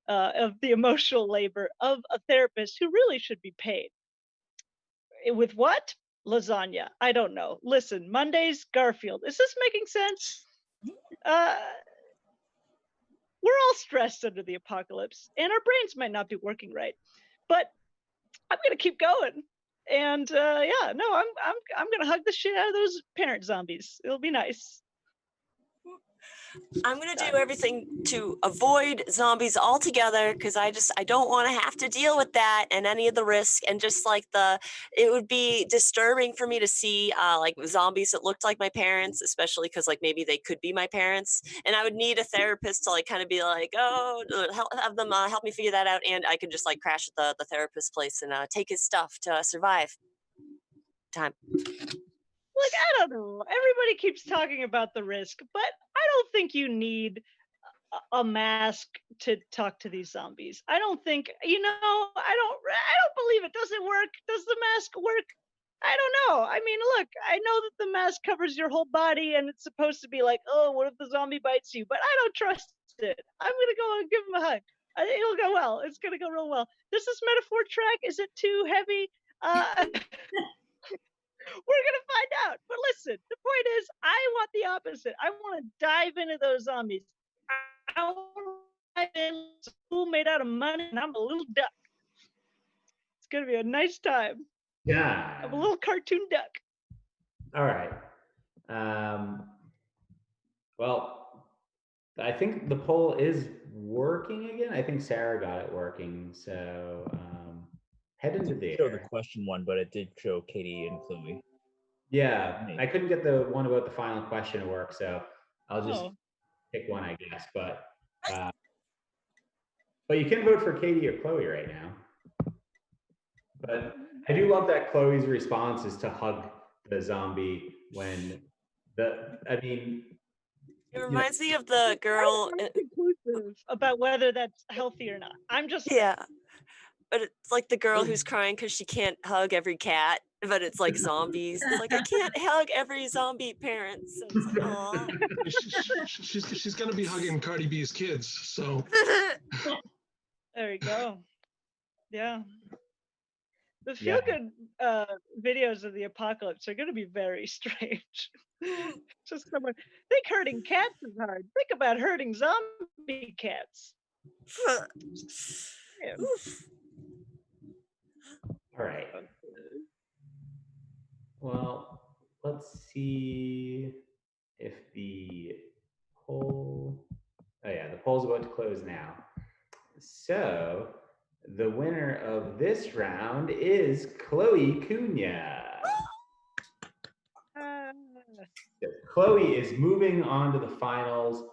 of the emotional labor of a therapist who really should be paid. With what? Lasagna. I don't know. Listen, Monday's Garfield. Is this making sense? We're all stressed under the apocalypse, and our brains might not be working right. But I'm going to keep going. And I'm gonna hug the shit out of those parent zombies. It'll be nice. I'm gonna do everything to avoid zombies altogether because I don't want to have to deal with that and any of the risk, and just like it would be disturbing for me to see like zombies that looked like my parents, especially because like maybe they could be my parents, and I would need a therapist to like kind of be like, oh, have them help me figure that out, and I could just like crash at the therapist's place and take his stuff to survive. Time. Look, I don't know. Everybody keeps talking about the risk, but I don't think you need a mask to talk to these zombies. I don't think, I don't believe it. Does it work? Does the mask work? I don't know. I mean, look, I know that the mask covers your whole body and it's supposed to be like, oh, what if the zombie bites you? But I don't trust it. I'm going to go and give him a hug. It'll go well. It's going to go real well. Does this metaphor track? Is it too heavy? We're going to find out. But listen, the point is, I want the opposite. I want to dive into those zombies. I want to dive in, school made out of money, and I'm a little duck. It's going to be a nice time. Yeah. I'm a little cartoon duck. All right. Well, I think the poll is working again. I think Sarah got it working. So head into there. Show the question one, but it did show Katie and Chloe. Yeah, I couldn't get the one about the final question to work, so I'll just Oh. pick one, I guess. But you can vote for Katie or Chloe right now. But I do love that Chloe's response is to hug the zombie when It reminds me of the girl. I'm not conclusive about whether that's healthy or not. I'm just Yeah. But it's like the girl who's crying because she can't hug every cat, but it's like zombies. It's like, I can't hug every zombie parent. So it's like, aw. She's gonna be hugging Cardi B's kids, so There you go. Yeah. The feel-good videos of the apocalypse are going to be very strange. Just someone think herding cats is hard. Think about herding zombie cats. Yeah. All right. Well, let's see if the poll. Oh yeah, the poll's about to close now. So the winner of this round is Chloe Cunha. So Chloe is moving on to the finals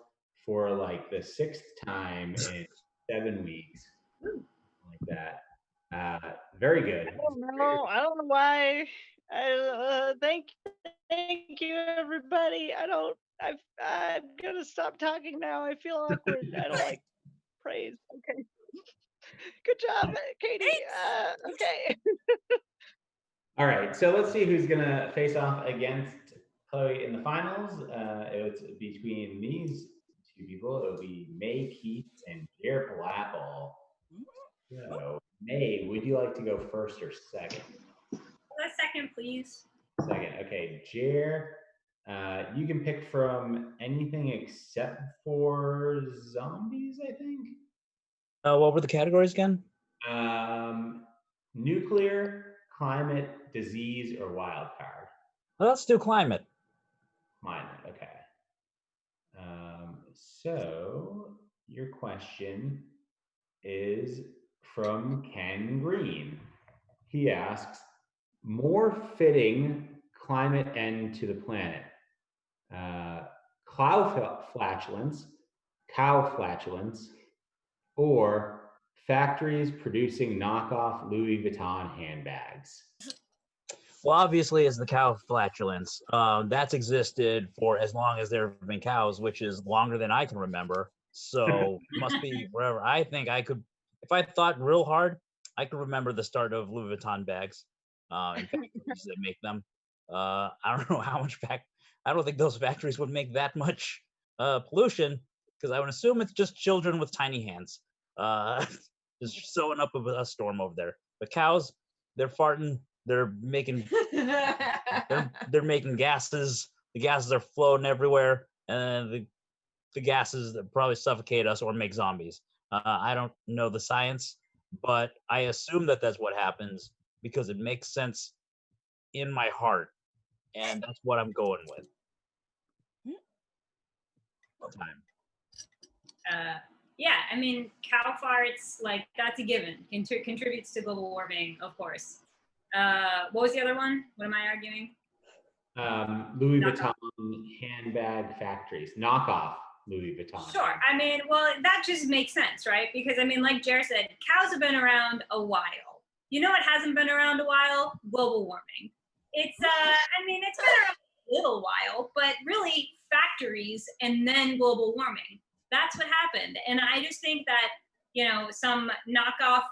for like the 6th time in 7 weeks, like that. Very good. I don't know why. Thank you, everybody. I don't I'm gonna stop talking now. I feel awkward. I don't like praise. Okay. Good job, Katie. Okay. All right, so let's see who's gonna face off against Chloe in the finals. It's between these two people. It'll be May Keith and Jared Palapple. So, May, would you like to go first or second? A second, please. Second. Okay, Jared, you can pick from anything except for zombies, I think. What were the categories again? Nuclear, climate, disease, or wild card. Well, let's do climate. Climate, okay. So your question is from Ken Green. He asks, more fitting climate end to the planet. Cloud flatulence, cow flatulence, or factories producing knockoff Louis Vuitton handbags. Well, obviously, it's the cow flatulence. That's existed for as long as there have been cows, which is longer than I can remember. So must be forever. I think I could, if I thought real hard, I could remember the start of Louis Vuitton bags and factories that make them. I don't know how much I don't think those factories would make that much pollution, because I would assume it's just children with tiny hands just sewing up a storm over there. But cows, they're farting. They're making they're making gases. The gases are floating everywhere, and the gases that probably suffocate us or make zombies. I don't know the science, but I assume that that's what happens because it makes sense in my heart, and that's what I'm going with. Time. Yeah, I mean, cow farts, like, that's a given. Contributes to global warming, of course. What was the other one? What am I arguing? Louis Vuitton handbag factories, knockoff Louis Vuitton. Sure. I mean, well, that just makes sense, right? Because, I mean, like Jared said, cows have been around a while. You know what hasn't been around a while? Global warming. It's, I mean, it's been around a little while, but really factories and then global warming. That's what happened. And I just think that, you know, some knockoff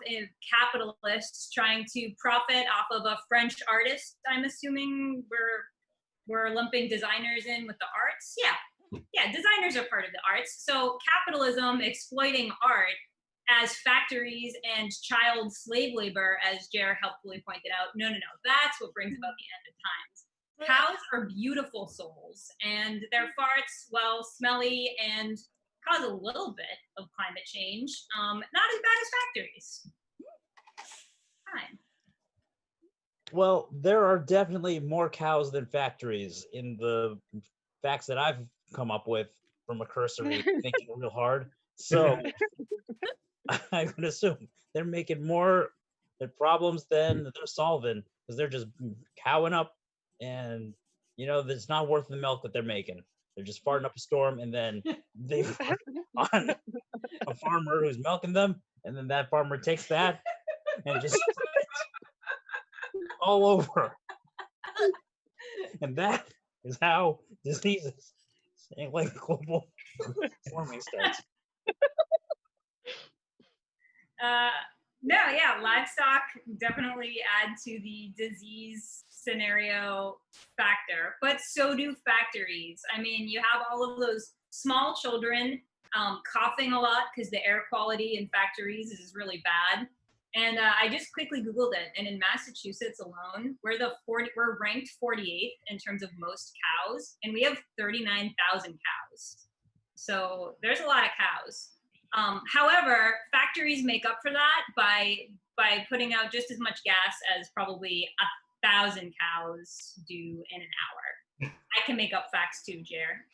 capitalists trying to profit off of a French artist, I'm assuming we're lumping designers in with the arts. Yeah, designers are part of the arts. So capitalism exploiting art as factories and child slave labor, as Jared helpfully pointed out. No. That's what brings about the end of times. Cows are beautiful souls, and their farts, well, smelly and cause a little bit of climate change. Not as bad as factories. Fine. Well, there are definitely more cows than factories in the facts that I've come up with from a cursory thinking real hard. So I would assume they're making more problems than they're solving, because they're just cowing up, and you know, it's not worth the milk that they're making. They're just farting up a storm, and then they fart on a farmer who's milking them, and then that farmer takes that and just all over. And that is how diseases like global warming starts. No, yeah, livestock definitely add to the disease scenario factor, but so do factories. I mean, you have all of those small children coughing a lot because the air quality in factories is really bad. And I just quickly Googled it, and in Massachusetts alone, we're ranked 48th in terms of most cows, and we have 39,000 cows. So there's a lot of cows. However, factories make up for that by putting out just as much gas as probably 1,000 cows do in an hour. I can make up facts too, Jer.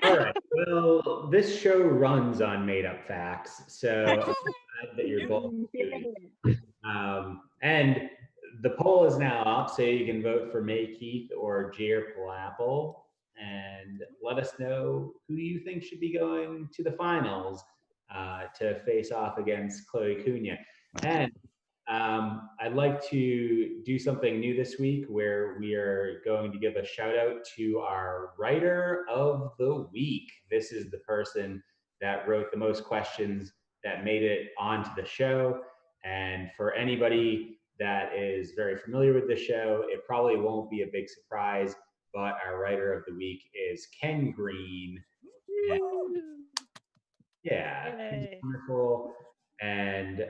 All right. Well, this show runs on made-up facts, so I'm glad that you're both doing it. And the poll is now up, so you can vote for May Keith or Jared Palapple, and let us know who you think should be going to the finals to face off against Chloe Cunha. And I'd like to do something new this week where we are going to give a shout out to our writer of the week. This is the person that wrote the most questions that made it onto the show. And for anybody that is very familiar with the show, it probably won't be a big surprise, but our writer of the week is Ken Green. And yeah, Ken's Yay. wonderful. And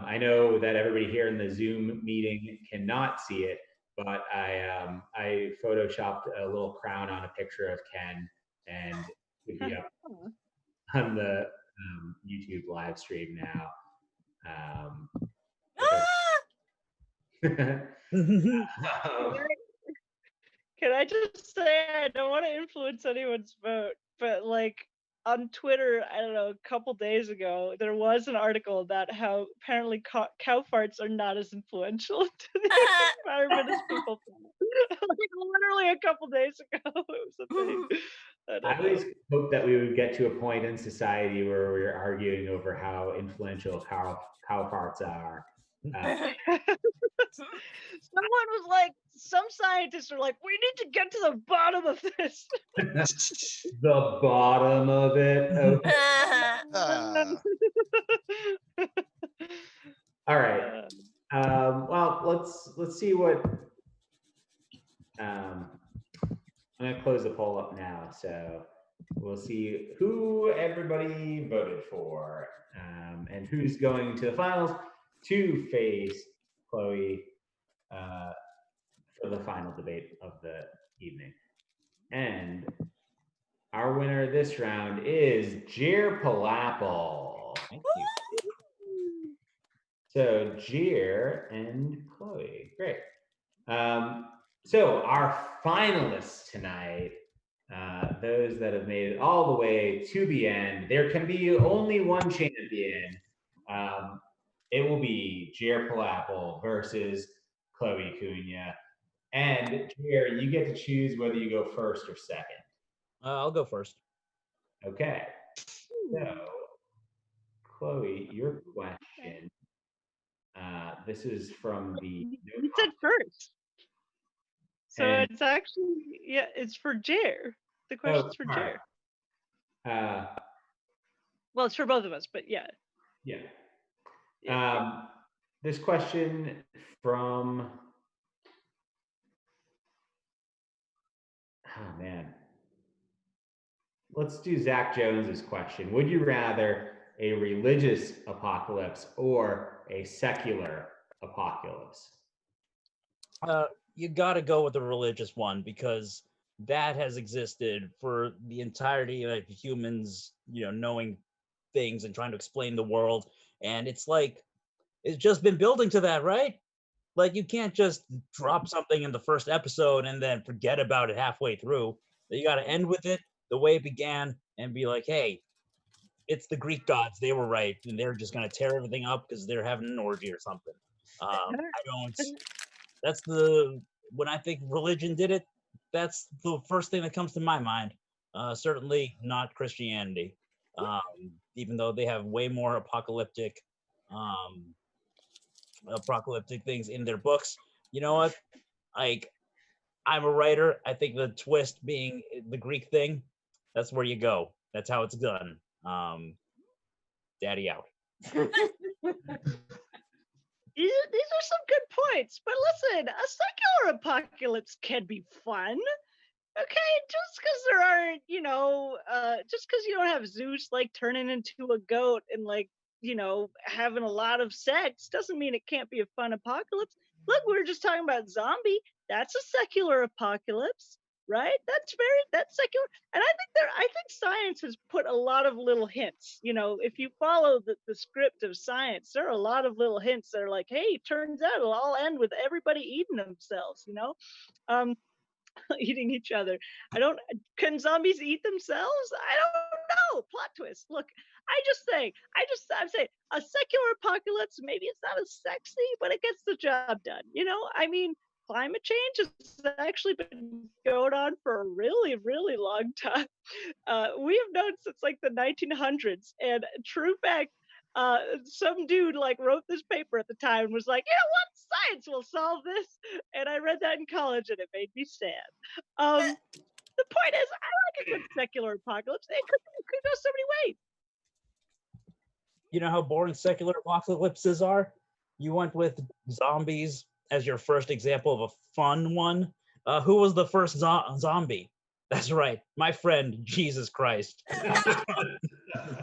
I know that everybody here in the Zoom meeting cannot see it, but I photoshopped a little crown on a picture of Ken, and it would be up on the YouTube live stream now. Can I just say, I don't want to influence anyone's vote, but like on Twitter, I don't know, a couple days ago, there was an article about how apparently cow farts are not as influential to the environment as people thought. Like literally a couple days ago, it was a thing. I always hope that we would get to a point in society where we're arguing over how influential cow farts are. Someone was like, some scientists are like, we need to get to the bottom of this. The bottom of it. Okay. All right. Well, let's see what. I'm gonna close the poll up now, so we'll see who everybody voted for, and who's going to the finals to face Chloe for the final debate of the evening. And our winner this round is Jer Palapple. Thank you. So Jer and Chloe, great. So our finalists tonight, those that have made it all the way to the end, there can be only one champion. It will be Jer Palapple versus Chloe Cunha. And Jer, you get to choose whether you go first or second. I'll go first. Okay. So, Chloe, your question. This is from the. You said first. So And- it's actually, yeah, it's for Jer. The question's for Jer. Well, it's for both of us, but yeah. Yeah. This question from. Oh man. Let's do Zach Jones's question. Would you rather a religious apocalypse or a secular apocalypse? You got to go with the religious one because that has existed for the entirety of humans, knowing things and trying to explain the world. And it's like, it's just been building to that, right? Like you can't just drop something in the first episode and then forget about it halfway through. You got to end with it the way it began and be like, hey, it's the Greek gods. They were right. And they're just going to tear everything up because they're having an orgy or something. When I think religion did it, that's the first thing that comes to my mind. Certainly not Christianity, even though they have way more apocalyptic things in their books. You know what? Like, I'm a writer. I think the twist being the Greek thing, that's where you go. That's how it's done. Daddy out. These are some good points, but listen, a secular apocalypse can be fun. Okay, just because there aren't, just because you don't have Zeus like turning into a goat and like, having a lot of sex doesn't mean it can't be a fun apocalypse. Look, we were just talking about zombie. That's a secular apocalypse, right? That's secular. And I think science has put a lot of little hints. If you follow the script of science, there are a lot of little hints that are like, hey, turns out it'll all end with everybody eating themselves, eating each other. Can zombies eat themselves? I don't know. Plot twist. Look, I'm saying a secular apocalypse, maybe it's not as sexy, but it gets the job done. Climate change has actually been going on for a really, really long time. We have known since like the 1900s. And true fact, some dude like wrote this paper at the time and was like, you know what, science will solve this. And I read that in college and it made me sad. The point is, I like a good secular apocalypse. It could go so many ways. You know how boring secular apocalypses are? You went with zombies as your first example of a fun one. Who was the first zombie? That's right, my friend, Jesus Christ.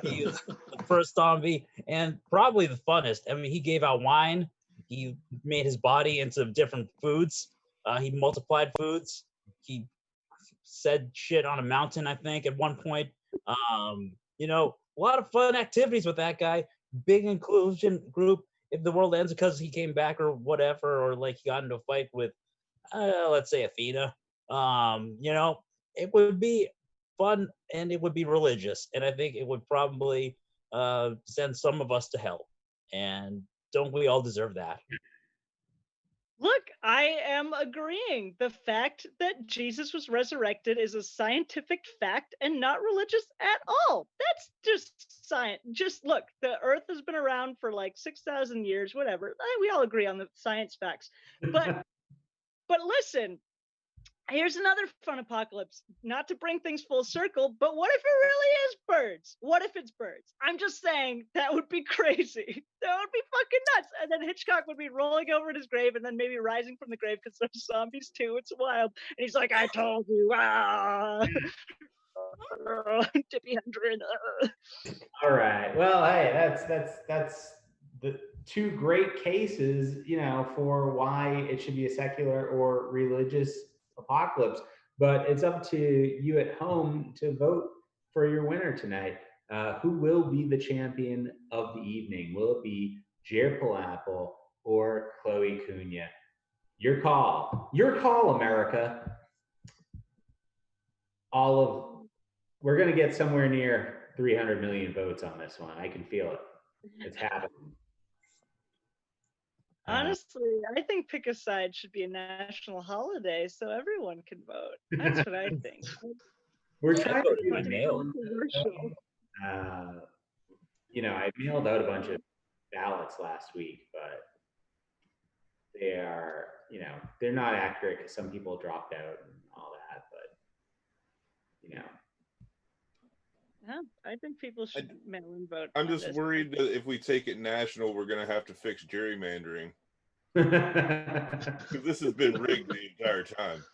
He is the first zombie and probably the funnest. I mean, he gave out wine. He made his body into different foods. He multiplied foods. He said shit on a mountain, I think, at one point. You know, a lot of fun activities with that guy. Big inclusion group. If the world ends because he came back or whatever, or like he got into a fight with, let's say Athena, you know, it would be fun and it would be religious. And I think it would probably send some of us to hell. And don't we all deserve that? Look, I am agreeing. The fact that Jesus was resurrected is a scientific fact and not religious at all. That's just science. Just look, the earth has been around for like 6,000 years, whatever. We all agree on the science facts. But listen, here's another fun apocalypse. Not to bring things full circle, but what if it really is birds? What if it's birds? I'm just saying that would be crazy. That would be fucking nuts. And then Hitchcock would be rolling over in his grave and then maybe rising from the grave because there's zombies too. It's wild. And he's like, I told you. Ah. Tippi Hedren. All right. Well, hey, that's the two great cases, you know, for why it should be a secular or religious apocalypse. But it's up to you at home to vote for your winner tonight. Who will be the champion of the evening? Will it be Jared Palapple or Chloe Cunha? Your call. Your call, America. We're going to get somewhere near 300 million votes on this one. I can feel it. It's happening. Honestly, I think Pick a Side should be a national holiday so everyone can vote. That's what I think. We're trying to do by mail. Controversial. You know, I mailed out a bunch of ballots last week, but they are, you know, they're not accurate because some people dropped out and all that, but, you know. Yeah, I think people should mail in vote. I'm on just this. worried that if we take it national, we're going to have to fix gerrymandering. Because this has been rigged the entire time.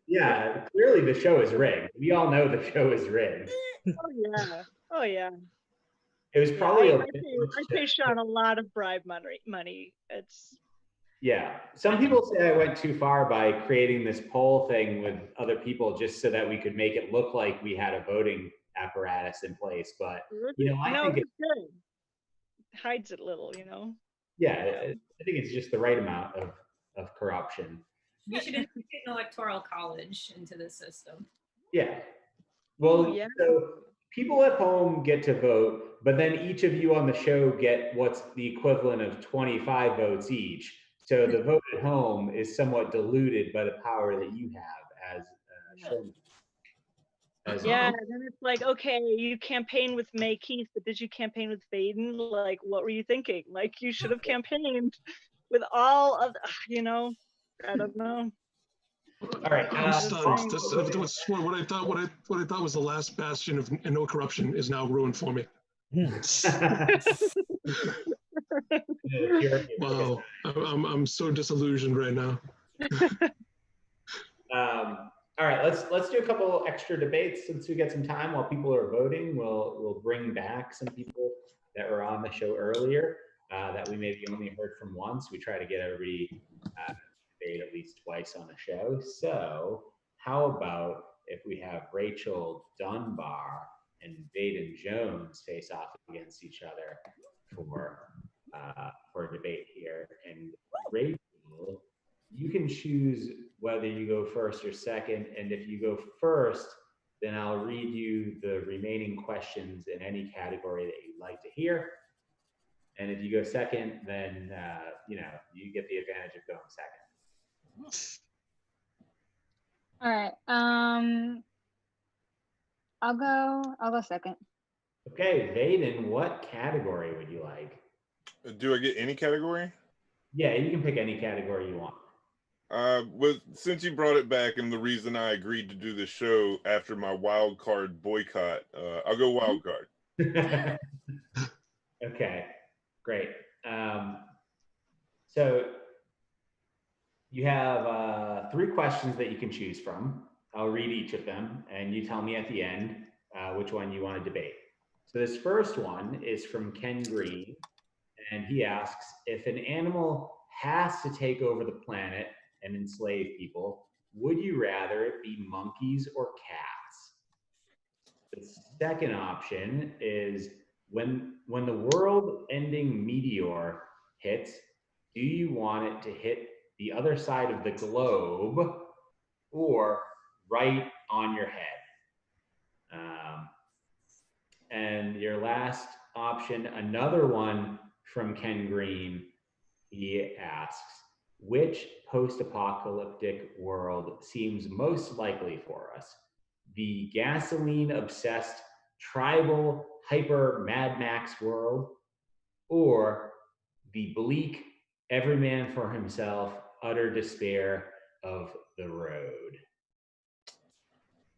Yeah, clearly the show is rigged. We all know the show is rigged. Oh yeah. Oh yeah. It was probably I pay Sean a lot of bribe money. It's yeah. Some people say I went too far by creating this poll thing with other people just so that we could make it look like we had a voting apparatus in place. But you know, I think it's good. Hides it a little, you know. Yeah, I think it's just the right amount of corruption. We should integrate an electoral college into the system. Yeah. Well, yeah. So people at home get to vote, but then each of you on the show get what's the equivalent of 25 votes each. So the vote at home is somewhat diluted by the power that you have as showman. Yeah, and then it's like, okay, you campaign with May Keith, but did you campaign with Faden? Like, what were you thinking? Like, you should have campaigned with all of, you know, I don't know. All right, I'm stunned. What I thought was the last bastion of no corruption is now ruined for me. Wow, I'm so disillusioned right now. All right, let's do a couple extra debates since we get some time while people are voting. We'll bring back some people that were on the show earlier that we maybe only heard from once. We try to get everybody debate at least twice on the show. So how about if we have Rachel Dunbar and Vaden Jones face off against each other for a debate here? And Rachel, you can choose whether you go first or second. And if you go first, then I'll read you the remaining questions in any category that you'd like to hear. And if you go second, then you know, you get the advantage of going second. All right. I'll go second. Okay, Vaden, what category would you like? Do I get any category? Yeah, you can pick any category you want. Since you brought it back and the reason I agreed to do this show after my wild card boycott, I'll go wild card. Okay, great. So you have 3 questions that you can choose from. I'll read each of them, and you tell me at the end which one you want to debate. So this first one is from Ken Green, and he asks, if an animal has to take over the planet and enslave people, would you rather it be monkeys or cats? The second option is, when the world-ending meteor hits, do you want it to hit the other side of the globe or right on your head? And your last option, another one from Ken Green, he asks, which post-apocalyptic world seems most likely for us? The gasoline-obsessed, tribal, hyper Mad Max world, or the bleak, every man for himself, utter despair of the road?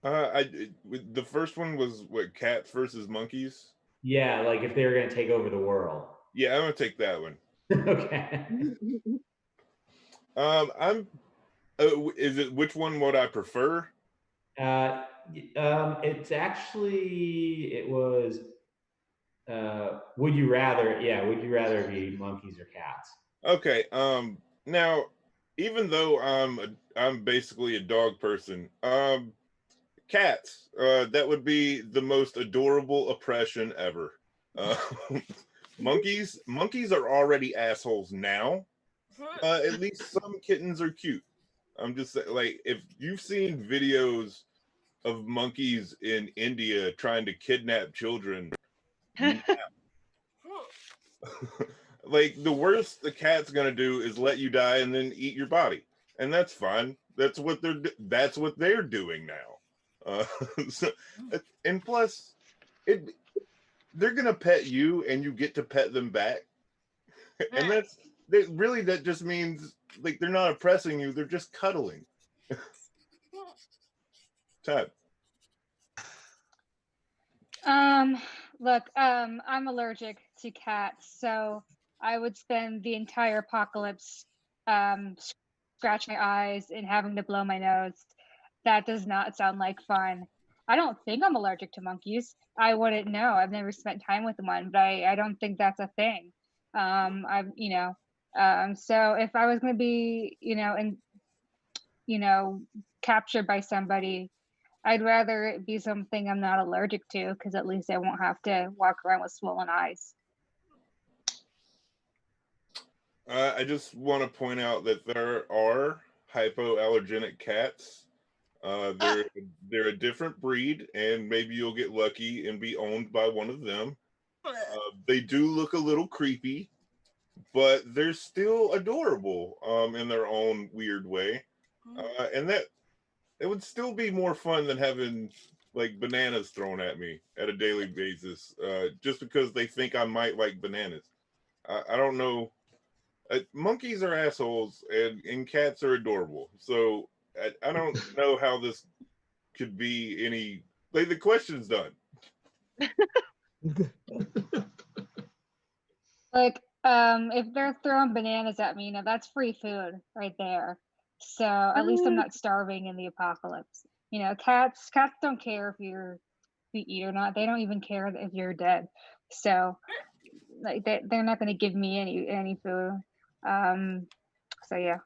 The first one was what, cats versus monkeys? Yeah, like if they were gonna take over the world. Yeah, I'm gonna take that one. Okay. Is it which one would I prefer? It's actually, it was, would you rather, yeah, would you rather be monkeys or cats? Okay. Now, even though I'm basically a dog person, cats. That would be the most adorable oppression ever. Monkeys are already assholes now. At least some kittens are cute. I'm just saying, like, if you've seen videos of monkeys in India trying to kidnap children, like, the worst the cat's gonna do is let you die and then eat your body, and that's fine. That's what they're doing now. So, and plus, they're gonna pet you, and you get to pet them back, and that just means, like, they're not oppressing you; they're just cuddling. Todd. Look, I'm allergic to cats, so I would spend the entire apocalypse scratching my eyes and having to blow my nose. That does not sound like fun. I don't think I'm allergic to monkeys. I wouldn't know. I've never spent time with one, but I don't think that's a thing. So if I was going to be, captured by somebody, I'd rather it be something I'm not allergic to, because at least I won't have to walk around with swollen eyes. I just want to point out that there are hypoallergenic cats. They're a different breed, and maybe you'll get lucky and be owned by one of them. They do look a little creepy, but they're still adorable in their own weird way. And that it would still be more fun than having, like, bananas thrown at me at a daily basis, just because they think I might like bananas. I don't know. Monkeys are assholes, and cats are adorable. So I don't know how this could be any. Like, the question's done. Like, if they're throwing bananas at me, that's free food right there. So at least I'm not starving in the apocalypse. Cats don't care if you eat or not. They don't even care if you're dead. So like they're not going to give me any food. So yeah.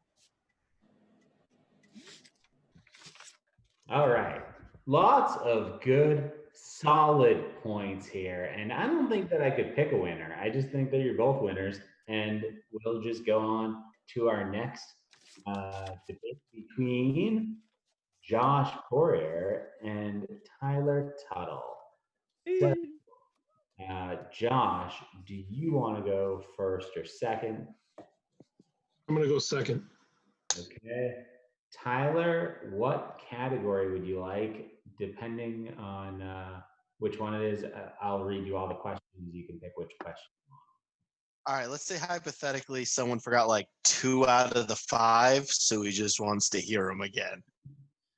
All right. Lots of good, solid points here. And I don't think that I could pick a winner. I just think that you're both winners. And we'll just go on to our next debate between Josh Poirier and Tyler Tuttle. So, Josh, do you want to go first or second? I'm going to go second. Okay. Tyler, what category would you like, depending on which one it is. I'll read you all the questions. You can pick which question. All right, let's say hypothetically someone forgot like 2 out of the 5, so he just wants to hear them again.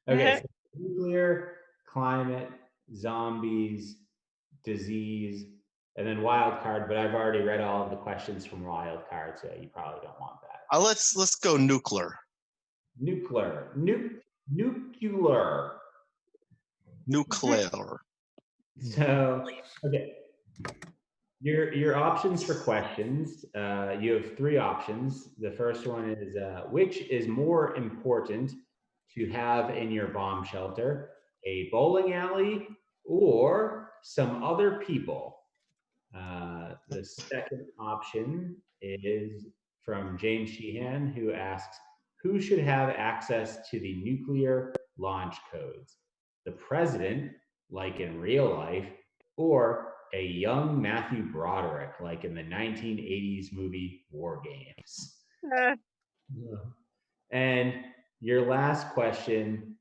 Okay, so nuclear, climate, zombies, disease, and then wild card. But I've already read all of the questions from wild card, so you probably don't want that. Let's go nuclear. Nuclear. Nuclear. So, okay. Your options for questions, you have 3 options. The first one is, which is more important to have in your bomb shelter, a bowling alley or some other people? The second option is from James Sheehan, who asks, who should have access to the nuclear launch codes? The president, like in real life, or a young Matthew Broderick, like in the 1980s movie War Games? And your last question,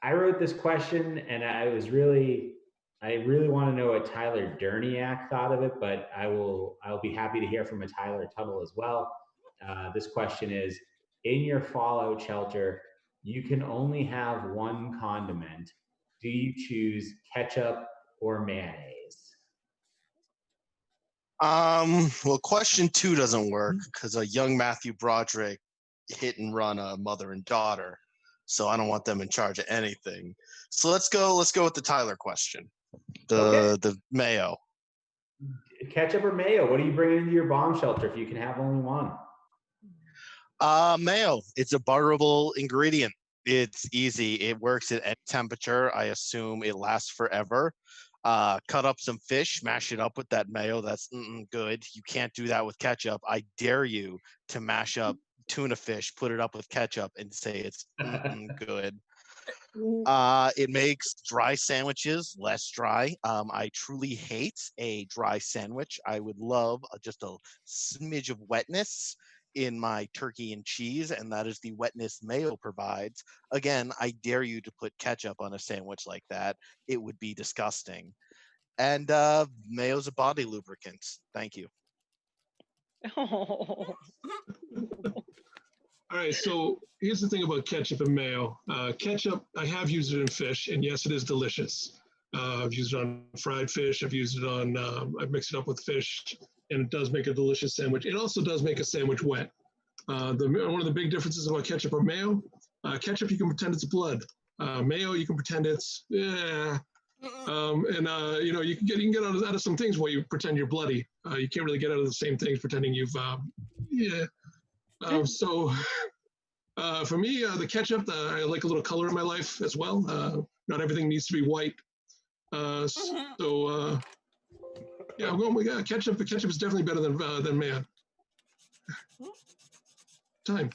I wrote this question and I really want to know what Tyler Derniak thought of it, but I'll be happy to hear from a Tyler Tuttle as well. This question is, in your fallout shelter, you can only have one condiment. Do you choose ketchup or mayonnaise? Well, question 2 doesn't work because a young Matthew Broderick hit and run a mother and daughter, so I don't want them in charge of anything. So let's go with the Tyler question. The mayo. Ketchup or mayo? What are you bringing into your bomb shelter if you can have only one? Mayo. It's a butterable ingredient. It's easy. It works at any temperature. I assume it lasts forever. Cut up some fish, mash it up with that mayo. That's good. You can't do that with ketchup. I dare you to mash up tuna fish, put it up with ketchup, and say it's good. It makes dry sandwiches less dry. I truly hate a dry sandwich. I would love just a smidge of wetness in my turkey and cheese, and that is the wetness mayo provides. Again, I dare you to put ketchup on a sandwich like that. It would be disgusting. And mayo's a body lubricant. Thank you. Oh. All right, so here's the thing about ketchup and mayo. Ketchup, I have used it in fish, and yes, it is delicious. I've used it on fried fish. I've used it on, I've mixed it up with fish, and it does make a delicious sandwich. It also does make a sandwich wet. One of the big differences about ketchup or mayo, ketchup, you can pretend it's blood. Mayo, you can pretend it's, you know, you can get out of some things where you pretend you're bloody. You can't really get out of the same things pretending you've, so for me, the ketchup, I like a little color in my life as well. Not everything needs to be white. Yeah, I'm going with ketchup. Ketchup is definitely better than mayo. Time.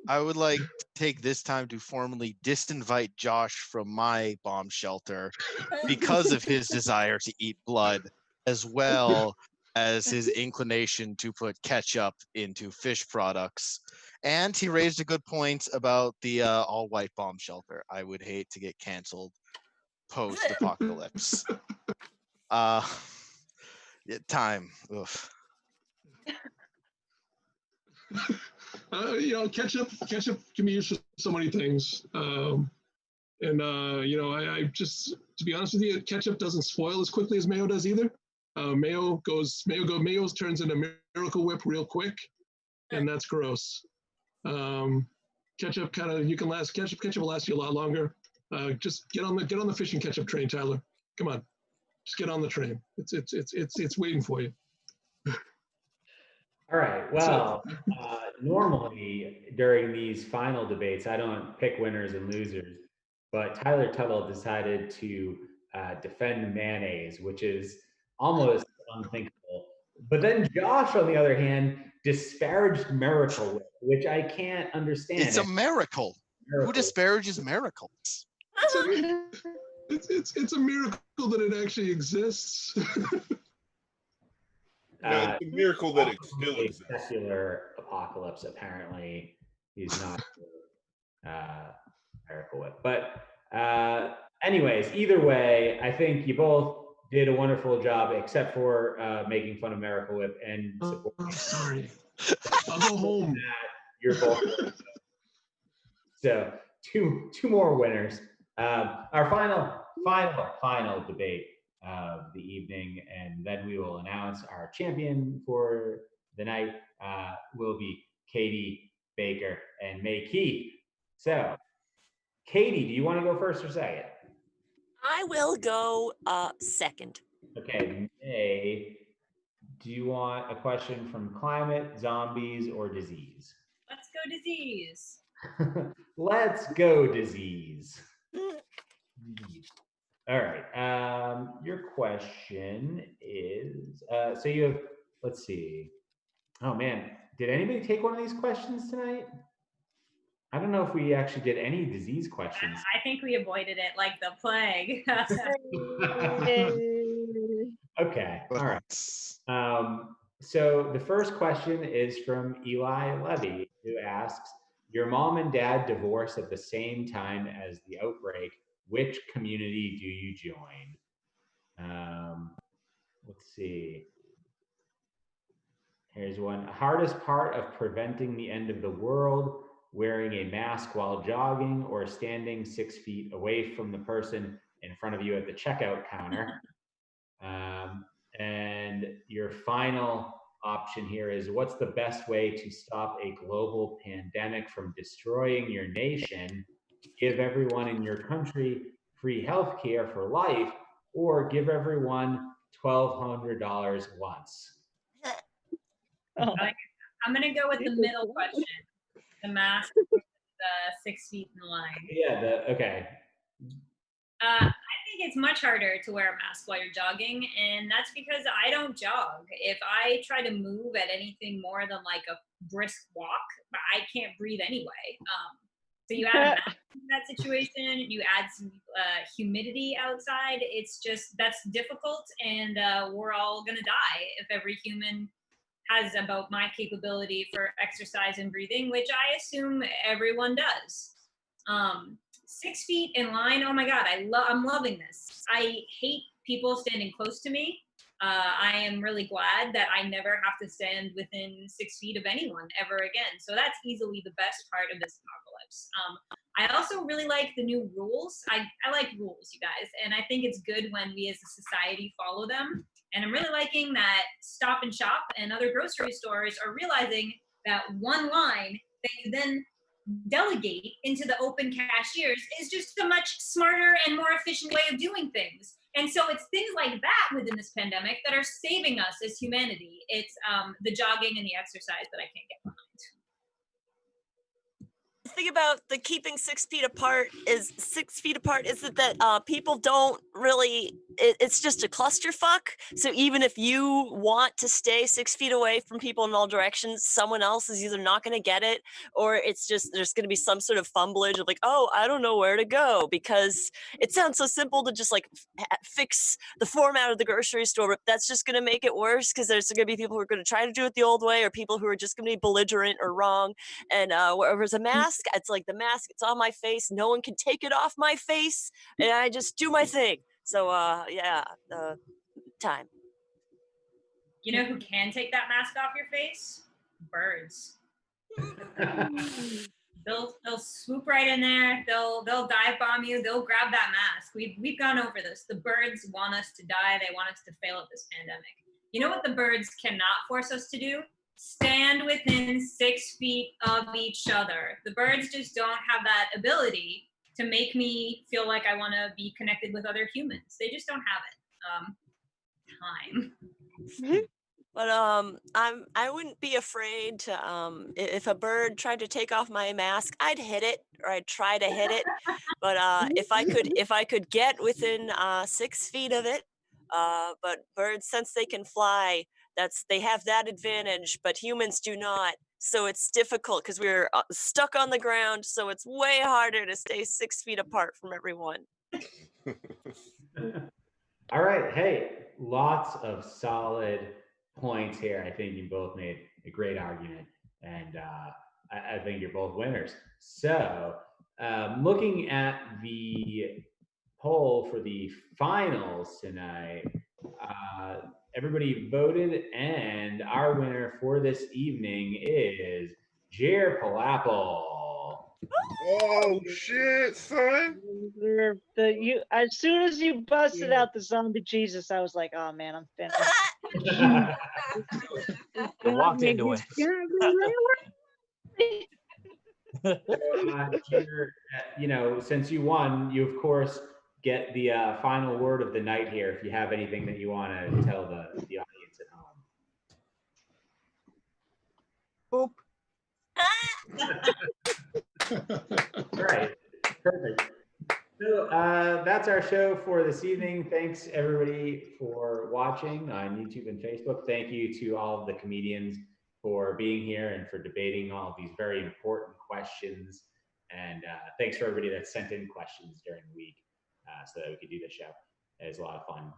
I would like to take this time to formally disinvite Josh from my bomb shelter because of his desire to eat blood, as well as his inclination to put ketchup into fish products. And he raised a good point about the all-white bomb shelter. I would hate to get canceled post-apocalypse. Time. Oof. You know, ketchup can be used for so many things. You know, I just, to be honest with you, ketchup doesn't spoil as quickly as mayo does either. Mayo turns into Miracle Whip real quick, and that's gross. Ketchup ketchup will last you a lot longer. Just get on the fish and ketchup train, Tyler. Come on, just get on the train. It's waiting for you. All right. Well, normally during these final debates, I don't pick winners and losers, but Tyler Tuttle decided to defend mayonnaise, which is almost unthinkable. But then Josh, on the other hand, disparaged Miracle Whip, which I can't understand. It's a miracle. Who disparages miracles? It's a miracle that it actually exists. Yeah, it's a miracle that it still exists. Secular apocalypse. Apparently, he's not Miracle Whip. But anyways, either way, I think you both did a wonderful job, except for making fun of Miracle Whip and Oh, supporting sorry. I'll go home. you're both. So two more winners. Our final debate of the evening, and then we will announce our champion for the night. Will be Katie Baker and May Keith. So, Katie, do you want to go first or second? I will go second. Okay, May, do you want a question from climate, zombies, or disease? Let's go disease. Let's go disease. All right. Your question is so you have, let's see. Oh man, did anybody take one of these questions tonight? I don't know if we actually did any disease questions. I think we avoided it like the plague. Okay. All right. So the first question is from Eli Levy, who asks, your mom and dad divorce at the same time as the outbreak. Which community do you join? Let's see. Here's one. Hardest part of preventing the end of the world: wearing a mask while jogging or standing 6 feet away from the person in front of you at the checkout counter. And your final option here is, what's the best way to stop a global pandemic from destroying your nation? Give everyone in your country free health care for life, or give everyone $1,200 once. Oh, I'm gonna go with the middle question. The mask, the 6 feet in line. Yeah. Okay. I think it's much harder to wear a mask while you're jogging, and that's because I don't jog. If I try to move at anything more than like a brisk walk, I can't breathe anyway. So you add a mask in that situation, you add some humidity outside. It's just, that's difficult, and we're all gonna die if every human has about my capability for exercise and breathing, which I assume everyone does. 6 feet in line, oh my God, I'm loving this. I hate people standing close to me. I am really glad that I never have to stand within 6 feet of anyone ever again. So that's easily the best part of this apocalypse. I also really like the new rules. I like rules, you guys, and I think it's good when we as a society follow them. And I'm really liking that Stop and Shop and other grocery stores are realizing that one line that you then delegate into the open cashiers is just a much smarter and more efficient way of doing things. And so it's things like that within this pandemic that are saving us as humanity. It's the jogging and the exercise that I can't get behind. The thing about the keeping 6 feet apart is that people don't really, it's just a clusterfuck. So even if you want to stay 6 feet away from people in all directions, someone else is either not going to get it, or it's just, there's going to be some sort of fumblage of like, oh, I don't know where to go, because it sounds so simple to just like fix the format of the grocery store, but that's just going to make it worse, because there's going to be people who are going to try to do it the old way, or people who are just going to be belligerent or wrong. And whereas a mask, it's like the mask, it's on my face, no one can take it off my face, and I just do my thing. So time. You know who can take that mask off your face? Birds. They'll swoop right in there. They'll dive bomb you. They'll grab that mask. We've gone over this. The birds want us to die. They want us to fail at this pandemic. You know what the birds cannot force us to do? Stand within 6 feet of each other. The birds just don't have that ability to make me feel like I want to be connected with other humans. They just don't have it. Time. But I wouldn't be afraid to if a bird tried to take off my mask, I'd hit it, or I'd try to hit it. But if I could get within 6 feet of it, but birds, since they can fly, they have that advantage, but humans do not. So it's difficult because we're stuck on the ground. So it's way harder to stay 6 feet apart from everyone. All right. Hey, lots of solid points here. I think you both made a great argument, and I think you're both winners. So looking at the poll for the finals tonight. Everybody voted, and our winner for this evening is Jer Palapple. Oh shit, son! As soon as you busted out the zombie Jesus, I was like, oh man, I'm finished. I walked into it. Jer, since you won, you of course get the final word of the night here. If you have anything that you want to tell the audience at home. Boop. All right, perfect. So that's our show for this evening. Thanks everybody for watching on YouTube and Facebook. Thank you to all of the comedians for being here and for debating all of these very important questions. And thanks for everybody that sent in questions during the week so that we could do this show. It was a lot of fun.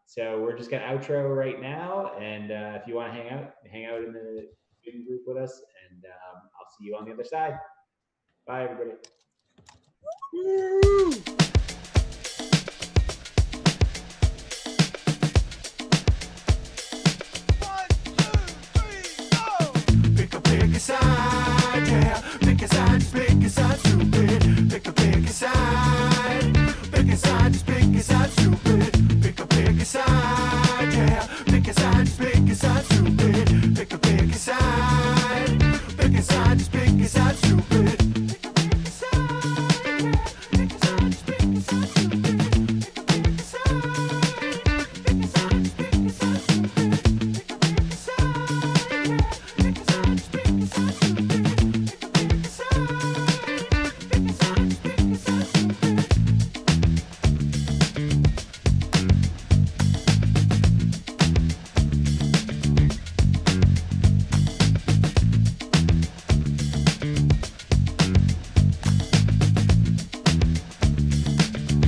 So we're just gonna outro right now. And if you want to hang out in the student group with us, and I'll see you on the other side. Bye, everybody. Pick a side, yeah. Pick a side, just pick a side, stupid. Pick a side, just pick a side, stupid. Pick a side, yeah. Pick a side, just pick a side, stupid. Pick a side, just pick a side, stupid. Pick a side, yeah. Pick a side, just pick a side, stupid.